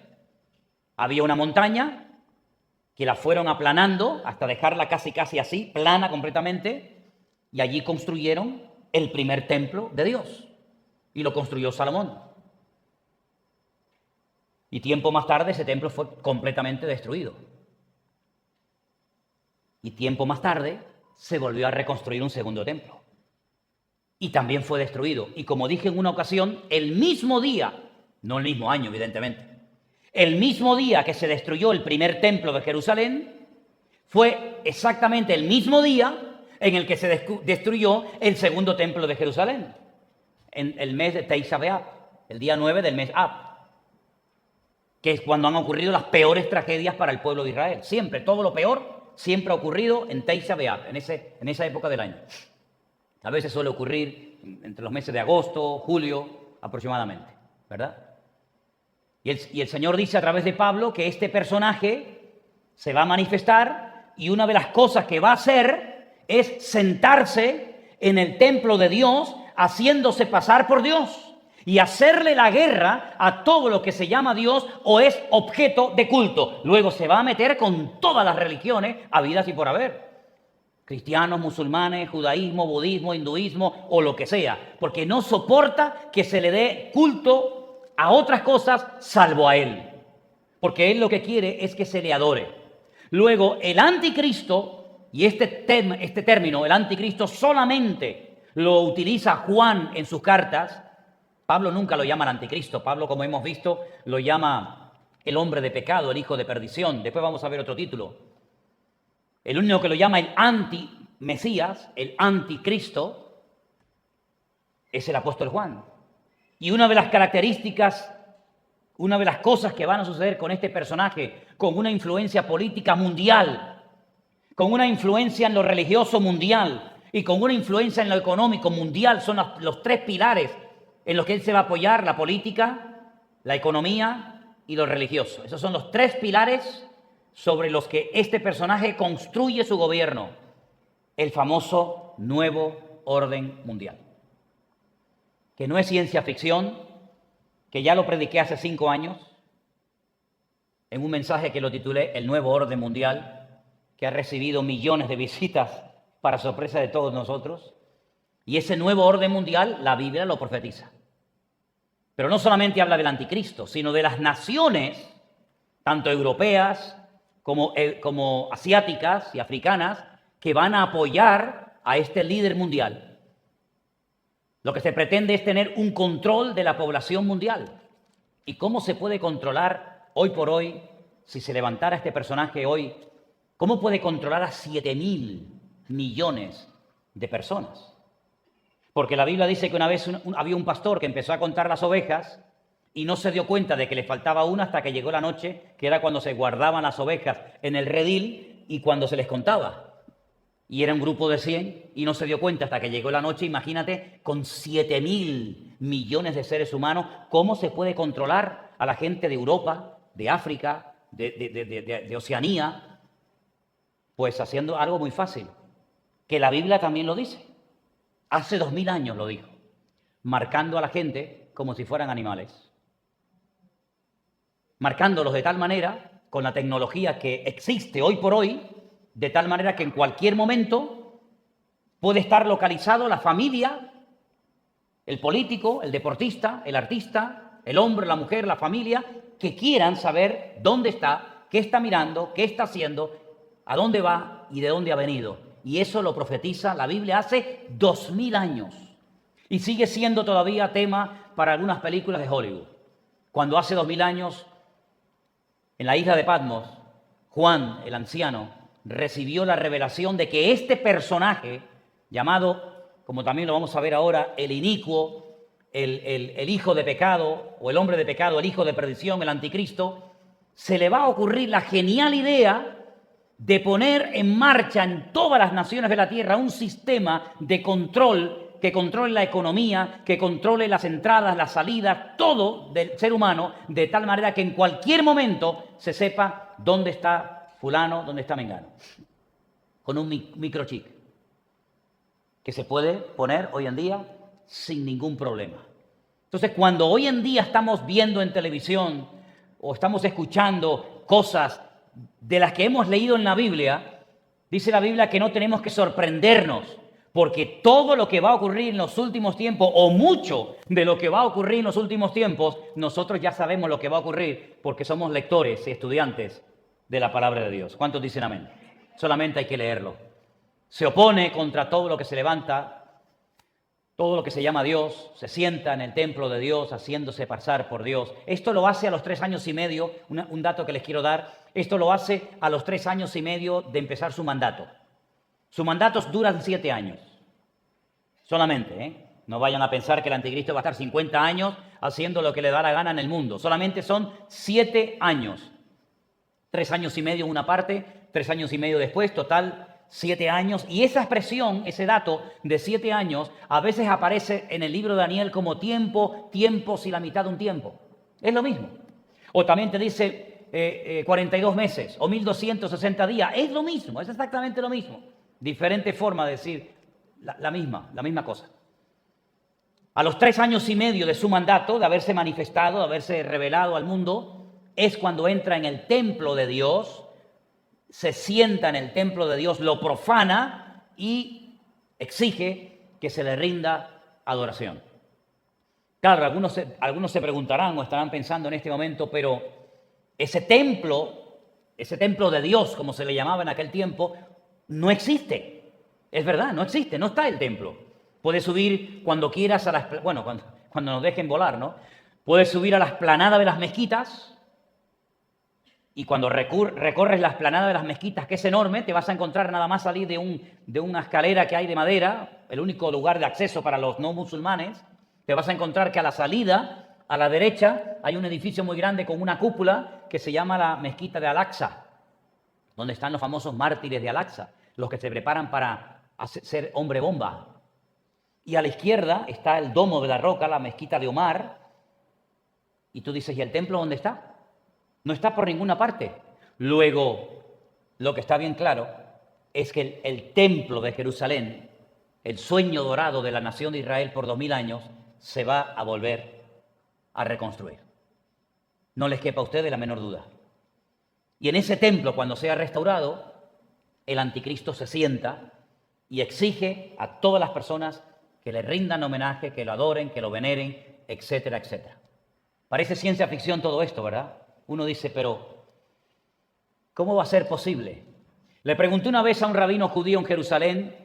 Había una montaña que la fueron aplanando hasta dejarla casi así, plana completamente, y allí construyeron el primer templo de Dios. Y lo construyó Salomón. Y tiempo más tarde ese templo fue completamente destruido. Y tiempo más tarde se volvió a reconstruir un segundo templo. Y también fue destruido. Y como dije en una ocasión, el mismo día, no el mismo año evidentemente, el mismo día que se destruyó el primer templo de Jerusalén, fue exactamente el mismo día en el que se destruyó el segundo templo de Jerusalén, en el mes de Tisha B'Av, el día 9 del mes Ab, que es cuando han ocurrido las peores tragedias para el pueblo de Israel. Siempre, todo lo peor siempre ha ocurrido en Tisha B'Av, en esa época del año. A veces suele ocurrir entre los meses de agosto, julio, aproximadamente, ¿verdad? Y el Señor dice a través de Pablo que este personaje se va a manifestar y una de las cosas que va a hacer es sentarse en el templo de Dios haciéndose pasar por Dios y hacerle la guerra a todo lo que se llama Dios o es objeto de culto. Luego se va a meter con todas las religiones habidas y por haber. Cristianos, musulmanes, judaísmo, budismo, hinduismo o lo que sea, porque no soporta que se le dé culto a otras cosas salvo a él, porque él lo que quiere es que se le adore. Luego, el anticristo, y este término, el anticristo, solamente lo utiliza Juan en sus cartas. Pablo nunca lo llama el anticristo. Pablo, como hemos visto, lo llama el hombre de pecado, el hijo de perdición. Después vamos a ver otro título. El único que lo llama el anti-Mesías, el anticristo, es el apóstol Juan. Y una de las características, una de las cosas que van a suceder con este personaje, con una influencia política mundial, con una influencia en lo religioso mundial y con una influencia en lo económico mundial, son los tres pilares en los que él se va a apoyar: la política, la economía y lo religioso. Esos son los tres pilares sobre los que este personaje construye su gobierno. El famoso nuevo orden mundial. Que no es ciencia ficción, que ya lo prediqué hace 5 años, en un mensaje que lo titulé El nuevo orden mundial, que ha recibido millones de visitas para sorpresa de todos nosotros. Y ese nuevo orden mundial, la Biblia lo profetiza. Pero no solamente habla del anticristo, sino de las naciones, tanto europeas como asiáticas y africanas, que van a apoyar a este líder mundial. Lo que se pretende es tener un control de la población mundial. ¿Y cómo se puede controlar hoy por hoy, si se levantara este personaje hoy, cómo puede controlar a 7.000 millones de personas? Porque la Biblia dice que una vez había un pastor que empezó a contar las ovejas y no se dio cuenta de que le faltaba una hasta que llegó la noche, que era cuando se guardaban las ovejas en el redil y cuando se les contaba. Y era un grupo de 100 y no se dio cuenta hasta que llegó la noche. Imagínate, con 7.000 millones de seres humanos, ¿cómo se puede controlar a la gente de Europa, de África, de Oceanía? Pues haciendo algo muy fácil, que la Biblia también lo dice. Hace 2000 años lo dijo, marcando a la gente como si fueran animales. Marcándolos de tal manera, con la tecnología que existe hoy por hoy, de tal manera que en cualquier momento puede estar localizado la familia, el político, el deportista, el artista, el hombre, la mujer, la familia, que quieran saber dónde está, qué está mirando, qué está haciendo, a dónde va y de dónde ha venido. Y eso lo profetiza la Biblia hace 2000 años. Y sigue siendo todavía tema para algunas películas de Hollywood. Cuando hace 2000 años, en la isla de Patmos, Juan, el anciano, recibió la revelación de que este personaje, llamado, como también lo vamos a ver ahora, el inicuo, el hijo de pecado, o el hombre de pecado, el hijo de perdición, el anticristo, se le va a ocurrir la genial idea de poner en marcha en todas las naciones de la tierra un sistema de control que controle la economía, que controle las entradas, las salidas, todo del ser humano, de tal manera que en cualquier momento se sepa dónde está fulano, dónde está mengano, con un microchip que se puede poner hoy en día sin ningún problema. Entonces, cuando hoy en día estamos viendo en televisión o estamos escuchando cosas de las que hemos leído en la Biblia, dice la Biblia que no tenemos que sorprendernos, porque todo lo que va a ocurrir en los últimos tiempos, o mucho de lo que va a ocurrir en los últimos tiempos, nosotros ya sabemos lo que va a ocurrir porque somos lectores y estudiantes de la palabra de Dios. ¿Cuántos dicen amén? Solamente hay que leerlo. Se opone contra todo lo que se levanta, todo lo que se llama Dios, se sienta en el templo de Dios haciéndose pasar por Dios. Esto lo hace a los 3 años y medio, un dato que les quiero dar, esto lo hace a los 3 años y medio de empezar su mandato. Sus mandatos duran 7 años, solamente, ¿eh? No vayan a pensar que el anticristo va a estar 50 años haciendo lo que le da la gana en el mundo. Solamente son 7 años. 3 años y medio una parte, 3 años y medio después, total 7 años. Y esa expresión, ese dato de 7 años, a veces aparece en el libro de Daniel como tiempos y la mitad de un tiempo. Es lo mismo. O también te dice 42 meses o 1260 días. Es lo mismo, es exactamente lo mismo. Diferente forma de decir la misma cosa. A los 3 años y medio de su mandato, de haberse manifestado, de haberse revelado al mundo, es cuando entra en el templo de Dios, se sienta en el templo de Dios, lo profana y exige que se le rinda adoración. Claro, algunos se preguntarán o estarán pensando en este momento, pero ese templo de Dios, como se le llamaba en aquel tiempo, no existe. Es verdad, no existe, no está el templo. Puedes subir cuando quieras cuando nos dejen volar, ¿no? Puedes subir a la explanada de las mezquitas y cuando recorres la explanada de las mezquitas, que es enorme, te vas a encontrar nada más salir de una escalera que hay de madera, el único lugar de acceso para los no musulmanes. Te vas a encontrar que a la salida, a la derecha, hay un edificio muy grande con una cúpula que se llama la mezquita de Al-Aqsa, donde están los famosos mártires de Al-Aqsa, los que se preparan para ser hombre bomba. Y a la izquierda está el domo de la roca, la mezquita de Omar. Y tú dices, ¿y el templo dónde está? No está por ninguna parte. Luego, lo que está bien claro es que el templo de Jerusalén, el sueño dorado de la nación de Israel por 2000 años, se va a volver a reconstruir. No les quepa a ustedes la menor duda. Y en ese templo, cuando sea restaurado, el anticristo se sienta y exige a todas las personas que le rindan homenaje, que lo adoren, que lo veneren, etcétera, etcétera. Parece ciencia ficción todo esto, ¿verdad? Uno dice, pero ¿cómo va a ser posible? Le pregunté una vez a un rabino judío en Jerusalén,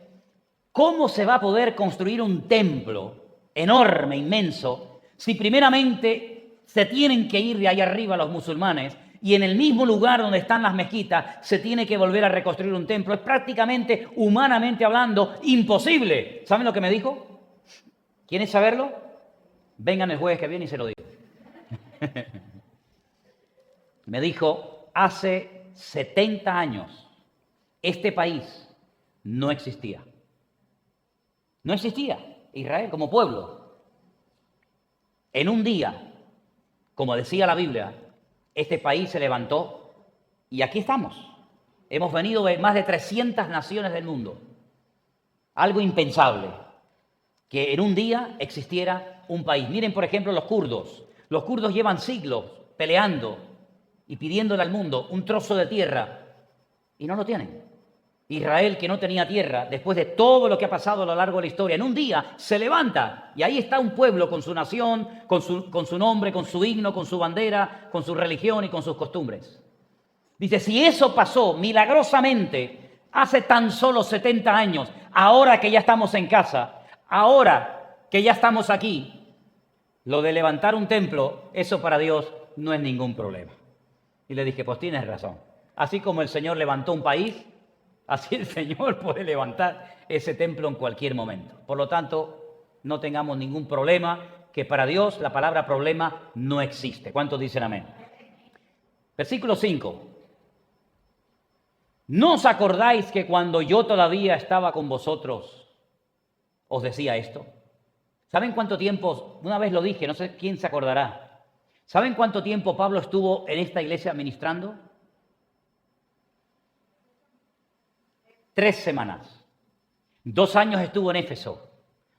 ¿cómo se va a poder construir un templo enorme, inmenso, si primeramente se tienen que ir de ahí arriba los musulmanes y en el mismo lugar donde están las mezquitas se tiene que volver a reconstruir un templo? Es prácticamente, humanamente hablando, imposible. ¿Saben lo que me dijo? ¿Quieren saberlo? Vengan el jueves que viene y se lo digo. Me dijo, hace 70 años este país no existía. No existía Israel como pueblo. En un día, como decía la Biblia, este país se levantó y aquí estamos. Hemos venido de más de 300 naciones del mundo. Algo impensable, que en un día existiera un país. Miren, por ejemplo, los kurdos. Los kurdos llevan siglos peleando y pidiéndole al mundo un trozo de tierra y no lo tienen. Israel, que no tenía tierra, después de todo lo que ha pasado a lo largo de la historia, en un día se levanta y ahí está un pueblo con su nación, con su nombre, con su himno, con su bandera, con su religión y con sus costumbres. Dice, si eso pasó milagrosamente hace tan solo 70 años, ahora que ya estamos en casa, ahora que ya estamos aquí, lo de levantar un templo, eso para Dios no es ningún problema. Y le dije, pues tienes razón. Así como el Señor levantó un país, así el Señor puede levantar ese templo en cualquier momento. Por lo tanto, no tengamos ningún problema, que para Dios la palabra problema no existe. ¿Cuántos dicen amén? Versículo 5. ¿No os acordáis que cuando yo todavía estaba con vosotros os decía esto? ¿Saben cuánto tiempo? Una vez lo dije, no sé quién se acordará. ¿Saben cuánto tiempo Pablo estuvo en esta iglesia ministrando? 3 semanas. 2 años estuvo en Éfeso.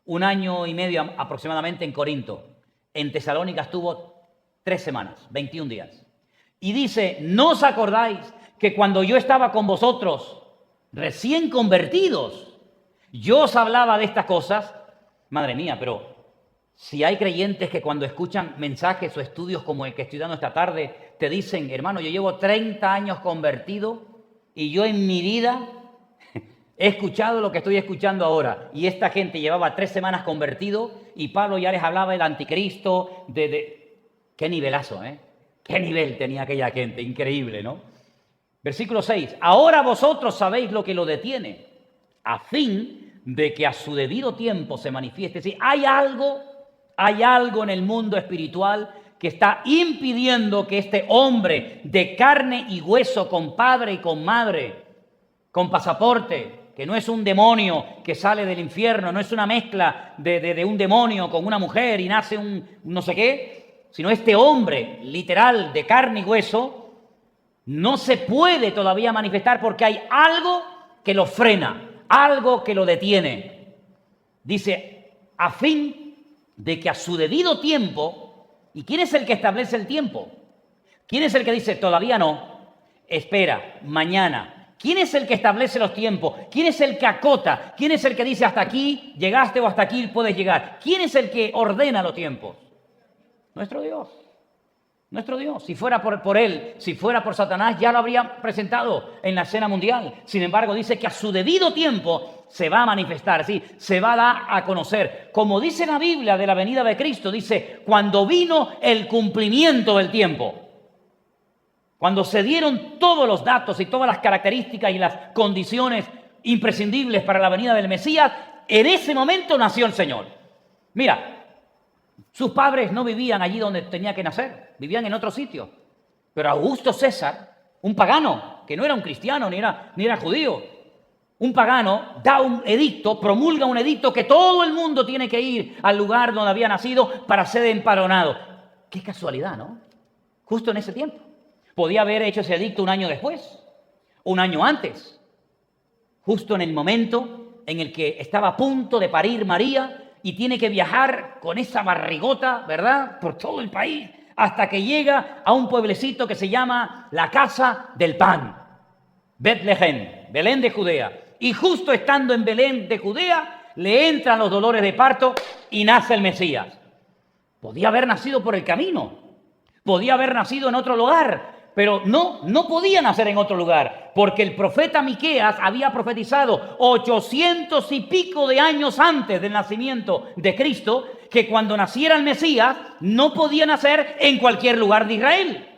1 año y medio aproximadamente en Corinto. En Tesalónica estuvo 3 semanas, 21 días. Y dice, ¿no os acordáis que cuando yo estaba con vosotros, recién convertidos, yo os hablaba de estas cosas? Madre mía, pero si hay creyentes que cuando escuchan mensajes o estudios como el que estoy dando esta tarde, te dicen, hermano, yo llevo 30 años convertido y yo en mi vida he escuchado lo que estoy escuchando ahora. Y esta gente llevaba 3 semanas convertido y Pablo ya les hablaba del anticristo, Qué nivelazo, ¿eh? Qué nivel tenía aquella gente, increíble, ¿no? Versículo 6. Ahora vosotros sabéis lo que lo detiene, a fin de que a su debido tiempo se manifieste. Sí, hay algo en el mundo espiritual que está impidiendo que este hombre de carne y hueso, con padre y con madre, con pasaporte, que no es un demonio que sale del infierno, no es una mezcla de un demonio con una mujer y nace un no sé qué, sino este hombre literal de carne y hueso, no se puede todavía manifestar porque hay algo que lo frena, algo que lo detiene. Dice, a fin de que a su debido tiempo, ¿y quién es el que establece el tiempo? ¿Quién es el que dice, todavía no, espera, mañana? ¿Quién es el que establece los tiempos? ¿Quién es el que acota? ¿Quién es el que dice, hasta aquí llegaste o hasta aquí puedes llegar? ¿Quién es el que ordena los tiempos? Nuestro Dios. Nuestro Dios. Si fuera por Él, si fuera por Satanás, ya lo habría presentado en la escena mundial. Sin embargo, dice que a su debido tiempo se va a manifestar, ¿sí? Se va a dar a conocer. Como dice la Biblia de la venida de Cristo, dice, cuando vino el cumplimiento del tiempo. Cuando se dieron todos los datos y todas las características y las condiciones imprescindibles para la venida del Mesías, en ese momento nació el Señor. Mira, sus padres no vivían allí donde tenía que nacer, vivían en otro sitio. Pero Augusto César, un pagano, que no era un cristiano ni era judío, un pagano da un edicto, promulga un edicto que todo el mundo tiene que ir al lugar donde había nacido para ser empadronado. Qué casualidad, ¿no? Justo en ese tiempo. Podía haber hecho ese edicto un año después, un año antes, justo en el momento en el que estaba a punto de parir María y tiene que viajar con esa barrigota, ¿verdad?, por todo el país, hasta que llega a un pueblecito que se llama la Casa del Pan, Betlehem, Belén de Judea. Y justo estando en Belén de Judea, le entran los dolores de parto y nace el Mesías. Podía haber nacido por el camino, podía haber nacido en otro lugar, pero no podía nacer en otro lugar, porque el profeta Miqueas había profetizado 800 y pico de años antes del nacimiento de Cristo, que cuando naciera el Mesías no podía nacer en cualquier lugar de Israel,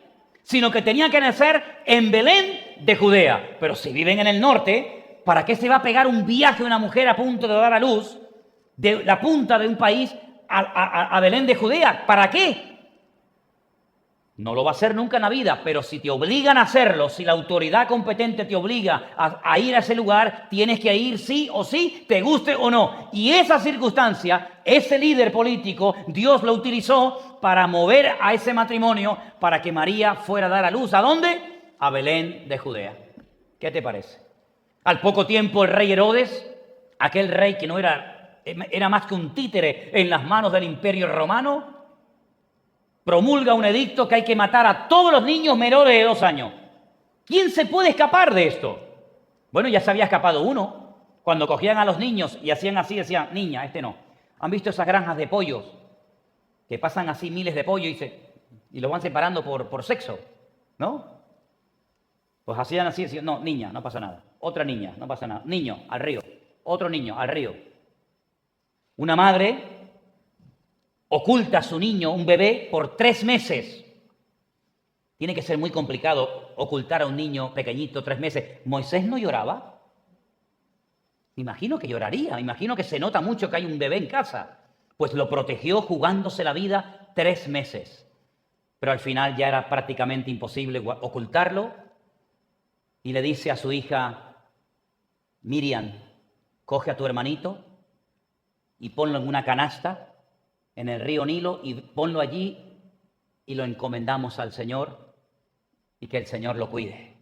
sino que tenía que nacer en Belén de Judea. Pero si viven en el norte, ¿para qué se va a pegar un viaje una mujer a punto de dar a luz de la punta de un país a Belén de Judea? ¿Para qué? No lo va a hacer nunca en la vida, pero si te obligan a hacerlo, si la autoridad competente te obliga a ir a ese lugar, tienes que ir sí o sí, te guste o no. Y esa circunstancia, ese líder político, Dios lo utilizó para mover a ese matrimonio para que María fuera a dar a luz. ¿A dónde? A Belén de Judea. ¿Qué te parece? Al poco tiempo el rey Herodes, aquel rey que no era más que un títere en las manos del imperio romano, promulga un edicto que hay que matar a todos los niños menores de 2 años. ¿Quién se puede escapar de esto? Bueno, ya se había escapado uno. Cuando cogían a los niños y hacían así, decían, niña, este no. ¿Han visto esas granjas de pollos? Que pasan así miles de pollos y lo van separando por sexo, ¿no? Pues hacían así, decían, no, niña, no pasa nada. Otra niña, no pasa nada. Niño, al río. Otro niño, al río. Una madre oculta a su niño, un bebé, por 3 meses. Tiene que ser muy complicado ocultar a un niño pequeñito 3 meses. ¿Moisés no lloraba? Me imagino que lloraría, me imagino que se nota mucho que hay un bebé en casa. Pues lo protegió jugándose la vida 3 meses. Pero al final ya era prácticamente imposible ocultarlo. Y le dice a su hija, Miriam, coge a tu hermanito y ponlo en una canasta en el río Nilo y ponlo allí y lo encomendamos al Señor y que el Señor lo cuide.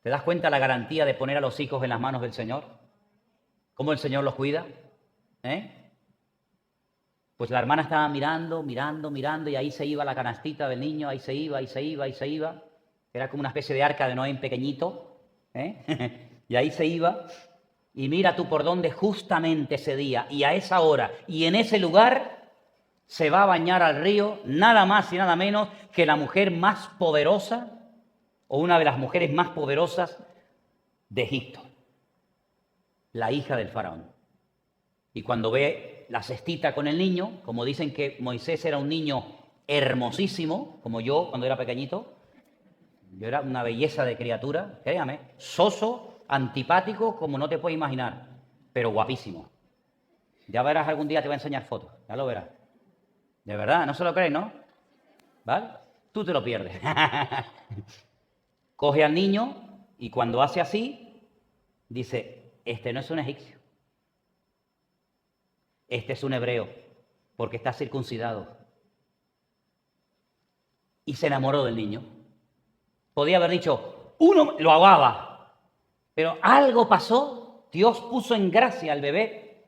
¿Te das cuenta la garantía de poner a los hijos en las manos del Señor? ¿Cómo el Señor los cuida? Pues la hermana estaba mirando y ahí se iba la canastita del niño, ahí se iba. Era como una especie de arca de Noé en pequeñito, y ahí se iba. Y mira tú por dónde justamente ese día y a esa hora y en ese lugar se va a bañar al río nada más y nada menos que la mujer más poderosa o una de las mujeres más poderosas de Egipto, la hija del faraón. Y cuando ve la cestita con el niño, como dicen que Moisés era un niño hermosísimo, como yo cuando era pequeñito, yo era una belleza de criatura, créame, soso, antipático como no te puedes imaginar, pero guapísimo. Ya verás, algún día te voy a enseñar fotos, ya lo verás. De verdad, no se lo crees, ¿no? ¿Vale? Tú te lo pierdes. Coge al niño y cuando hace así, dice, este no es un egipcio. Este es un hebreo, porque está circuncidado. Y se enamoró del niño. Podía haber dicho, uno lo ahogaba. Pero algo pasó, Dios puso en gracia al bebé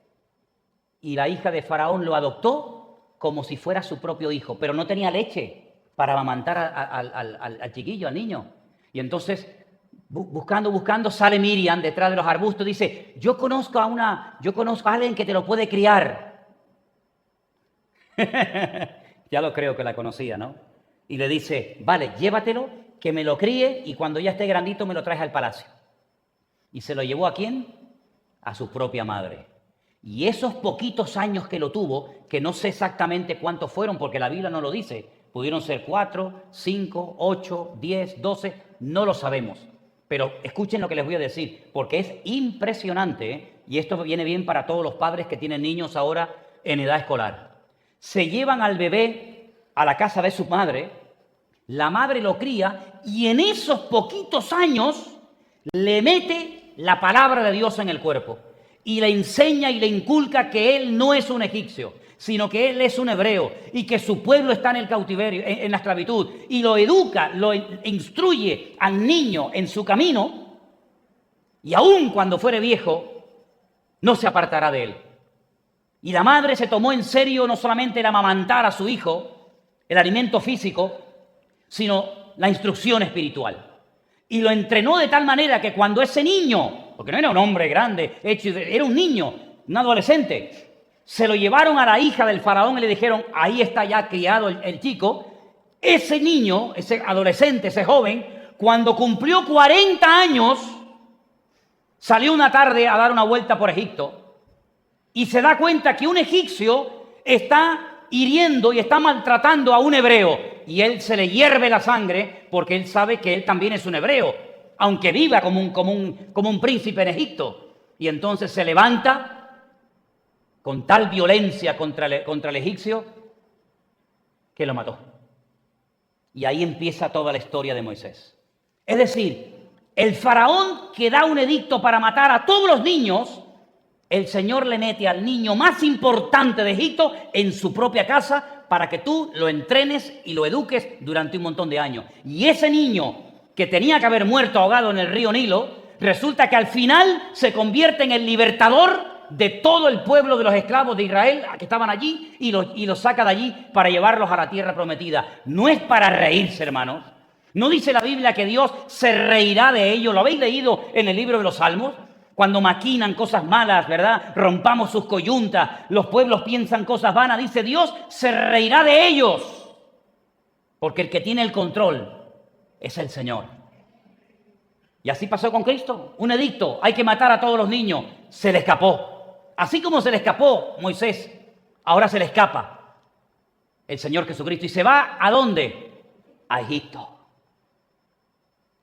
y la hija de Faraón lo adoptó como si fuera su propio hijo, pero no tenía leche para amamantar al chiquillo, al niño. Y entonces, buscando, sale Miriam detrás de los arbustos, dice, yo conozco a alguien que te lo puede criar. Ya lo creo que la conocía, ¿no? Y le dice, vale, llévatelo, que me lo críe y cuando ya esté grandito me lo traes al palacio. ¿Y se lo llevó a quién? A su propia madre. Y esos poquitos años que lo tuvo, que no sé exactamente cuántos fueron, porque la Biblia no lo dice, pudieron ser 4, 5, 8, 10, 12, no lo sabemos. Pero escuchen lo que les voy a decir, porque es impresionante, y esto viene bien para todos los padres que tienen niños ahora en edad escolar. Se llevan al bebé a la casa de su madre, la madre lo cría, y en esos poquitos años le mete la palabra de Dios en el cuerpo y le enseña y le inculca que él no es un egipcio, sino que él es un hebreo y que su pueblo está en el cautiverio, en la esclavitud, y lo educa, lo instruye al niño en su camino, y aun cuando fuere viejo, no se apartará de él. Y la madre se tomó en serio no solamente el amamantar a su hijo, el alimento físico, sino la instrucción espiritual. Y lo entrenó de tal manera que cuando ese niño, porque no era un hombre grande, era un niño, un adolescente, se lo llevaron a la hija del faraón y le dijeron, ahí está ya criado el chico. Ese niño, ese adolescente, ese joven, cuando cumplió 40 años, salió una tarde a dar una vuelta por Egipto y se da cuenta que un egipcio está hiriendo y está maltratando a un hebreo. Y él se le hierve la sangre porque él sabe que él también es un hebreo, aunque viva como un príncipe en Egipto. Y entonces se levanta con tal violencia contra el egipcio que lo mató. Y ahí empieza toda la historia de Moisés. Es decir, el faraón que da un edicto para matar a todos los niños, el Señor le mete al niño más importante de Egipto en su propia casa para que tú lo entrenes y lo eduques durante un montón de años. Y ese niño que tenía que haber muerto ahogado en el río Nilo, resulta que al final se convierte en el libertador de todo el pueblo de los esclavos de Israel que estaban allí y los saca de allí para llevarlos a la tierra prometida. No es para reírse, hermanos. ¿No dice la Biblia que Dios se reirá de ellos? ¿Lo habéis leído en el libro de los Salmos? Cuando maquinan cosas malas, ¿verdad? Rompamos sus coyuntas, los pueblos piensan cosas vanas. Dice Dios se reirá de ellos. Porque el que tiene el control es el Señor. Y así pasó con Cristo. Un edicto, hay que matar a todos los niños. Se le escapó. Así como se le escapó Moisés, ahora se le escapa el Señor Jesucristo. ¿Y se va a dónde? A Egipto.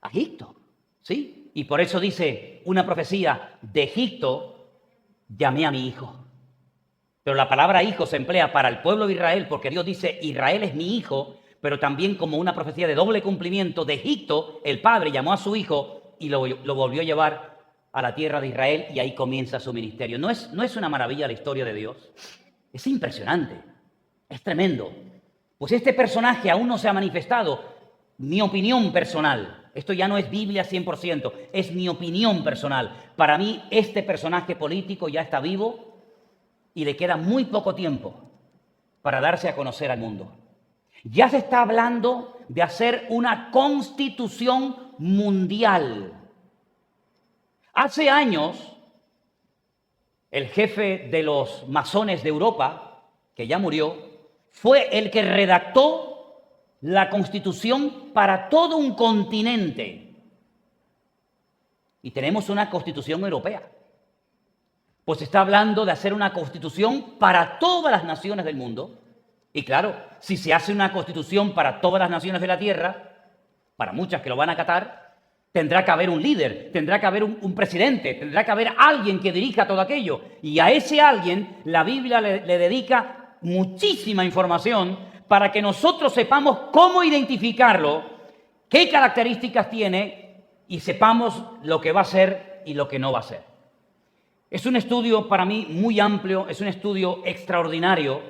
A Egipto, ¿sí? Y por eso dice una profecía, de Egipto llamé a mi hijo. Pero la palabra hijo se emplea para el pueblo de Israel, porque Dios dice, Israel es mi hijo, pero también como una profecía de doble cumplimiento. De Egipto, el padre llamó a su hijo y lo volvió a llevar a la tierra de Israel, y ahí comienza su ministerio. ¿No es una maravilla la historia de Dios? Es impresionante, es tremendo. Pues este personaje aún no se ha manifestado. Mi opinión personal, esto ya no es Biblia 100%, es mi opinión personal. Para mí este personaje político ya está vivo y le queda muy poco tiempo para darse a conocer al mundo. Ya se está hablando de hacer una constitución mundial. Hace años, el jefe de los masones de Europa, que ya murió, fue el que redactó la Constitución para todo un continente. Y tenemos una Constitución europea. Pues se está hablando de hacer una Constitución para todas las naciones del mundo. Y claro, si se hace una Constitución para todas las naciones de la tierra, para muchas que lo van a acatar, tendrá que haber un líder, tendrá que haber un presidente, tendrá que haber alguien que dirija todo aquello. Y a ese alguien la Biblia le dedica muchísima información para que nosotros sepamos cómo identificarlo, qué características tiene y sepamos lo que va a ser y lo que no va a ser. Es un estudio para mí muy amplio, es un estudio extraordinario,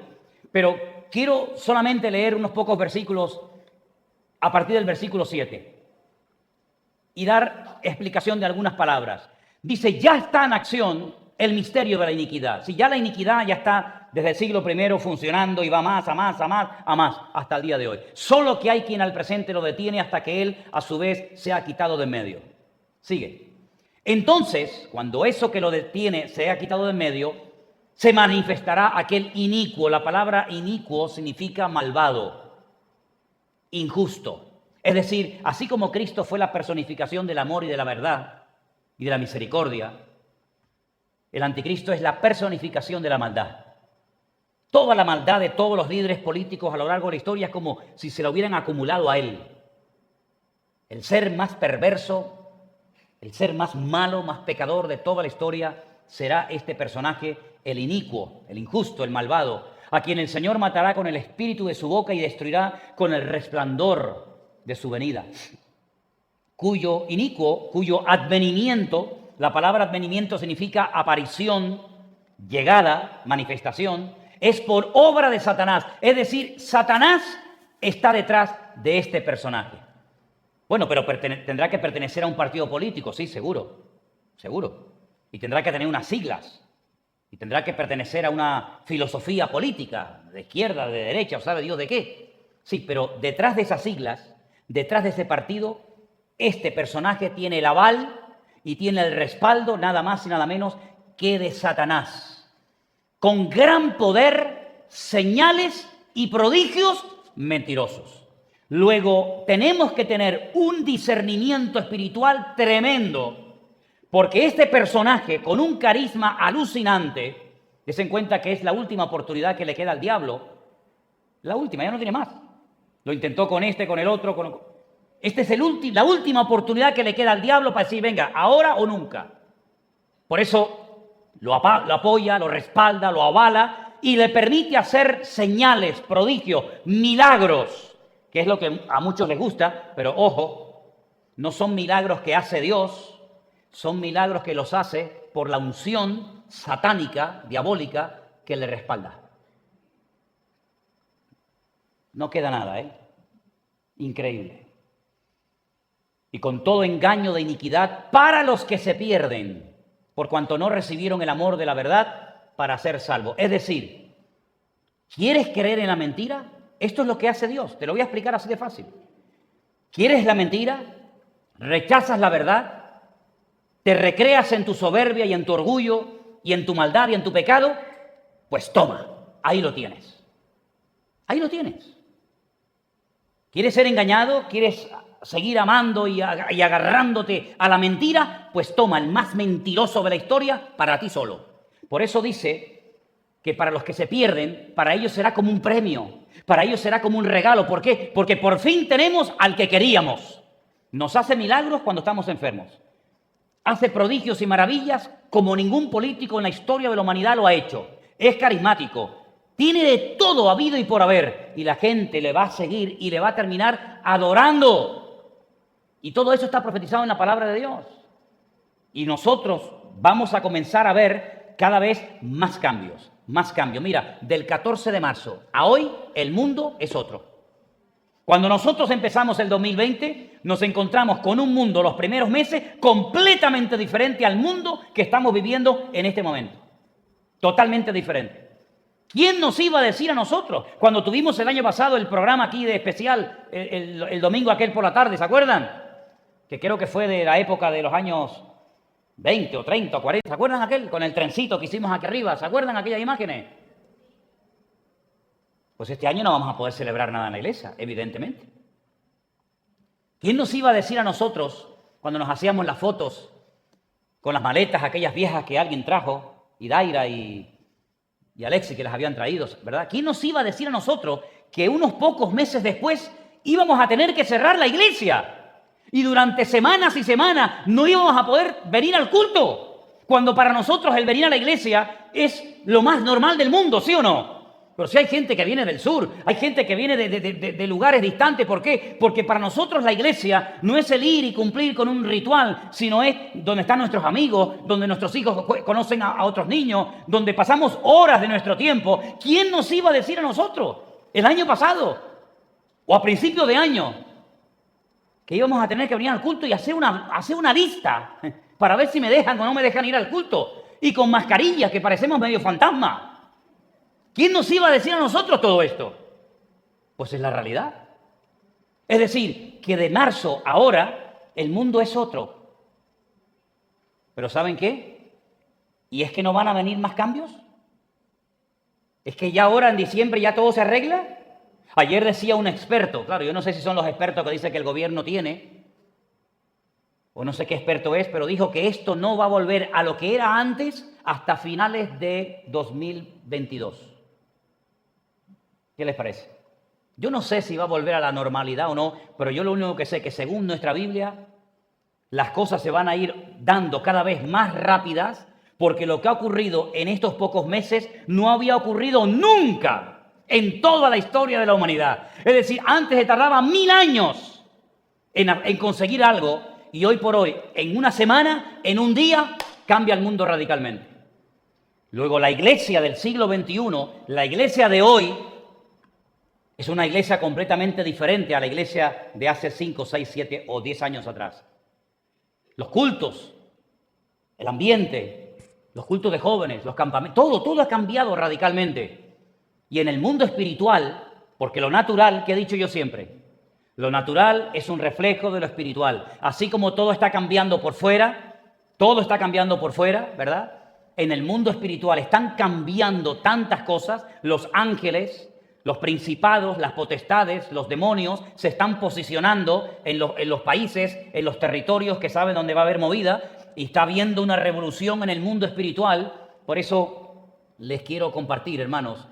pero quiero solamente leer unos pocos versículos a partir del versículo 7. Y dar explicación de algunas palabras. Dice, ya está en acción el misterio de la iniquidad. Si ya la iniquidad ya está desde el siglo I funcionando y va más, hasta el día de hoy. Solo que hay quien al presente lo detiene hasta que él, a su vez, se ha quitado de en medio. Sigue. Entonces, cuando eso que lo detiene se ha quitado de en medio, se manifestará aquel inicuo. La palabra inicuo significa malvado, injusto. Es decir, así como Cristo fue la personificación del amor y de la verdad y de la misericordia, el anticristo es la personificación de la maldad. Toda la maldad de todos los líderes políticos a lo largo de la historia es como si se la hubieran acumulado a él. El ser más perverso, el ser más malo, más pecador de toda la historia será este personaje, el inicuo, el injusto, el malvado, a quien el Señor matará con el espíritu de su boca y destruirá con el resplandor de su venida, cuyo advenimiento, la palabra advenimiento significa aparición, llegada, manifestación, Es por obra de Satanás. Es decir, Satanás está detrás de este personaje. Bueno, pero tendrá que pertenecer a un partido político, sí, seguro. Seguro. Y tendrá que tener unas siglas. Y tendrá que pertenecer a una filosofía política, de izquierda, de derecha, o sabe Dios de qué. Sí, pero detrás de esas siglas, detrás de ese partido, este personaje tiene el aval y tiene el respaldo, nada más y nada menos, que de Satanás. Con gran poder, señales y prodigios mentirosos. Luego, tenemos que tener un discernimiento espiritual tremendo, porque este personaje, con un carisma alucinante, des en cuenta que es la última oportunidad que le queda al diablo. La última, ya no tiene más. Lo intentó con este, con el otro. Esta es la última oportunidad que le queda al diablo para decir, venga, ahora o nunca. Por eso lo apoya, lo respalda, lo avala y le permite hacer señales, prodigios, milagros, que es lo que a muchos les gusta, pero ojo, no son milagros que hace Dios, son milagros que los hace por la unción satánica, diabólica, que le respalda. No queda nada, ¿eh? Increíble. Y con todo engaño de iniquidad para los que se pierden, por cuanto no recibieron el amor de la verdad para ser salvos. Es decir, ¿quieres creer en la mentira? Esto es lo que hace Dios. Te lo voy a explicar así de fácil. ¿Quieres la mentira? ¿Rechazas la verdad? ¿Te recreas en tu soberbia y en tu orgullo y en tu maldad y en tu pecado? Pues toma, ahí lo tienes. Ahí lo tienes. ¿Quieres ser engañado? ¿Quieres seguir amando y agarrándote a la mentira? Pues toma el más mentiroso de la historia para ti solo. Por eso dice que para los que se pierden, para ellos será como un premio, para ellos será como un regalo. ¿Por qué? Porque por fin tenemos al que queríamos. Nos hace milagros cuando estamos enfermos. Hace prodigios y maravillas como ningún político en la historia de la humanidad lo ha hecho. Es carismático. Tiene de todo habido y por haber. Y la gente le va a seguir y le va a terminar adorando. Y todo eso está profetizado en la palabra de Dios. Y nosotros vamos a comenzar a ver cada vez más cambios. Más cambios. Mira, del 14 de marzo a hoy el mundo es otro. Cuando nosotros empezamos el 2020, nos encontramos con un mundo los primeros meses completamente diferente al mundo que estamos viviendo en este momento. Totalmente diferente. ¿Quién nos iba a decir a nosotros? Cuando tuvimos el año pasado el programa aquí de especial, el domingo aquel por la tarde, ¿se acuerdan? Que creo que fue de la época de los años 20 o 30 o 40. ¿Se acuerdan aquel? Con el trencito que hicimos aquí arriba. ¿Se acuerdan aquellas imágenes? Pues este año no vamos a poder celebrar nada en la iglesia, evidentemente. ¿Quién nos iba a decir a nosotros, cuando nos hacíamos las fotos con las maletas, aquellas viejas que alguien trajo, y Daira y Alexi que las habían traído, ¿verdad? ¿Quién nos iba a decir a nosotros que unos pocos meses después íbamos a tener que cerrar la iglesia? Y durante semanas y semanas no íbamos a poder venir al culto, cuando para nosotros el venir a la iglesia es lo más normal del mundo, ¿sí o no? Pero si hay gente que viene del sur, hay gente que viene de lugares distantes. ¿Por qué? Porque para nosotros la iglesia no es el ir y cumplir con un ritual, sino es donde están nuestros amigos, donde nuestros hijos conocen a otros niños, donde pasamos horas de nuestro tiempo. ¿Quién nos iba a decir a nosotros el año pasado o a principio de año que íbamos a tener que venir al culto y hacer una lista para ver si me dejan o no me dejan ir al culto? Y con mascarillas que parecemos medio fantasmas. ¿Quién nos iba a decir a nosotros todo esto? Pues es la realidad. Es decir, que de marzo a ahora el mundo es otro. Pero ¿saben qué? ¿Y es que no van a venir más cambios? ¿Es que ya ahora en diciembre ya todo se arregla? Ayer decía un experto, claro, yo no sé si son los expertos que dice que el gobierno tiene, o no sé qué experto es, pero dijo que esto no va a volver a lo que era antes hasta finales de 2022. ¿Qué les parece? Yo no sé si va a volver a la normalidad o no, pero yo lo único que sé es que según nuestra Biblia, las cosas se van a ir dando cada vez más rápidas, porque lo que ha ocurrido en estos pocos meses no había ocurrido nunca en toda la historia de la humanidad. Es decir, antes se tardaba 1000 años en conseguir algo, y hoy por hoy, en una semana, en un día, cambia el mundo radicalmente. Luego la iglesia del siglo XXI, la iglesia de hoy, es una iglesia completamente diferente a la iglesia de hace 5, 6, 7 o 10 años atrás. Los cultos, el ambiente, los cultos de jóvenes, los campamentos, todo ha cambiado radicalmente. Y en el mundo espiritual, porque lo natural, que he dicho yo siempre, lo natural es un reflejo de lo espiritual. Así como todo está cambiando por fuera, todo está cambiando por fuera, ¿verdad? En el mundo espiritual están cambiando tantas cosas, los ángeles, los principados, las potestades, los demonios se están posicionando en los países, en los territorios que saben dónde va a haber movida, y está habiendo una revolución en el mundo espiritual. Por eso les quiero compartir, hermanos,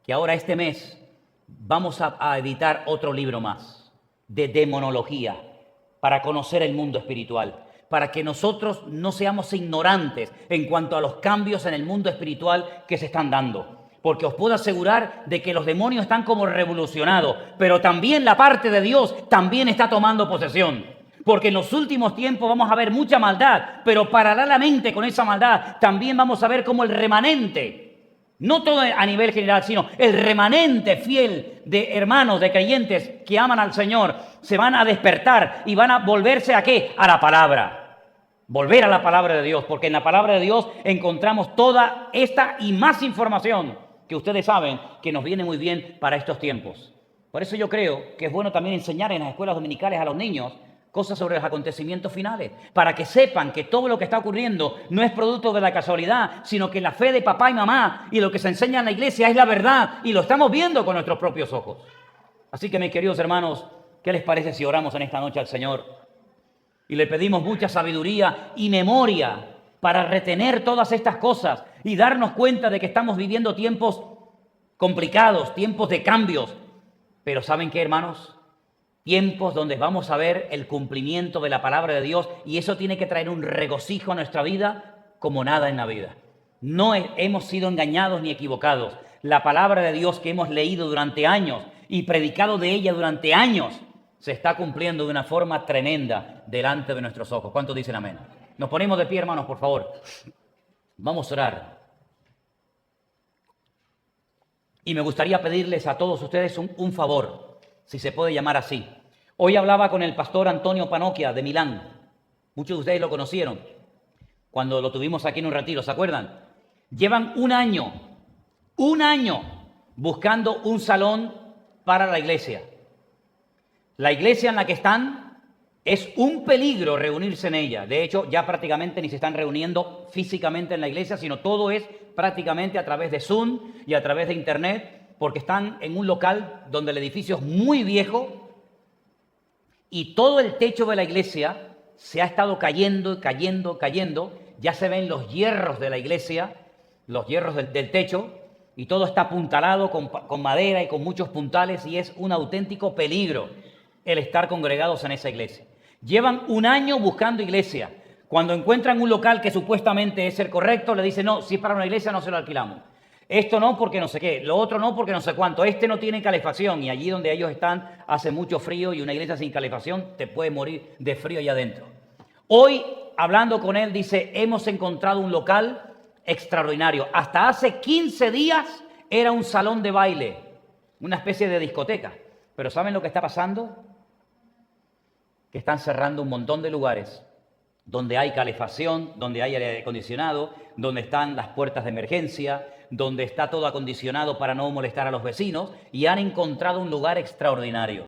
que ahora este mes vamos a editar otro libro más de demonología para conocer el mundo espiritual, para que nosotros no seamos ignorantes en cuanto a los cambios en el mundo espiritual que se están dando. Porque os puedo asegurar de que los demonios están como revolucionados, pero también la parte de Dios también está tomando posesión. Porque en los últimos tiempos vamos a ver mucha maldad, pero paralelamente con esa maldad también vamos a ver como el remanente, no todo a nivel general, sino el remanente fiel de hermanos, de creyentes que aman al Señor, se van a despertar y van a volverse ¿a qué? A la palabra. Volver a la palabra de Dios, porque en la palabra de Dios encontramos toda esta y más información que ustedes saben que nos viene muy bien para estos tiempos. Por eso yo creo que es bueno también enseñar en las escuelas dominicales a los niños cosas sobre los acontecimientos finales, para que sepan que todo lo que está ocurriendo no es producto de la casualidad, sino que la fe de papá y mamá y lo que se enseña en la iglesia es la verdad, y lo estamos viendo con nuestros propios ojos. Así que, mis queridos hermanos, ¿qué les parece si oramos en esta noche al Señor y le pedimos mucha sabiduría y memoria para retener todas estas cosas y darnos cuenta de que estamos viviendo tiempos complicados, tiempos de cambios? Pero ¿saben qué, hermanos? Tiempos donde vamos a ver el cumplimiento de la palabra de Dios, y eso tiene que traer un regocijo a nuestra vida como nada en la vida. No hemos sido engañados ni equivocados. La palabra de Dios que hemos leído durante años y predicado de ella durante años se está cumpliendo de una forma tremenda delante de nuestros ojos. ¿Cuántos dicen amén? Nos ponemos de pie, hermanos, por favor. Vamos a orar. Y me gustaría pedirles a todos ustedes un favor, si se puede llamar así. Hoy hablaba con el pastor Antonio Panocchia de Milán. Muchos de ustedes lo conocieron cuando lo tuvimos aquí en un retiro, ¿se acuerdan? Llevan un año buscando un salón para la iglesia. La iglesia en la que están es un peligro reunirse en ella. De hecho, ya prácticamente ni se están reuniendo físicamente en la iglesia, sino todo es prácticamente a través de Zoom y a través de Internet, porque están en un local donde el edificio es muy viejo y todo el techo de la iglesia se ha estado cayendo. Ya se ven los hierros de la iglesia, los hierros del techo, y todo está apuntalado con madera y con muchos puntales, y es un auténtico peligro el estar congregados en esa iglesia. Llevan un año buscando iglesia. Cuando encuentran un local que supuestamente es el correcto, le dicen, no, si es para una iglesia no se lo alquilamos. Esto no porque no sé qué, lo otro no porque no sé cuánto, este no tiene calefacción, y allí donde ellos están hace mucho frío, y una iglesia sin calefacción te puede morir de frío allá adentro. Hoy, hablando con él, dice, hemos encontrado un local extraordinario. Hasta hace 15 días era un salón de baile, una especie de discoteca. Pero ¿saben lo que está pasando? Que están cerrando un montón de lugares donde hay calefacción, donde hay aire acondicionado, donde están las puertas de emergencia, donde está todo acondicionado para no molestar a los vecinos, y han encontrado un lugar extraordinario.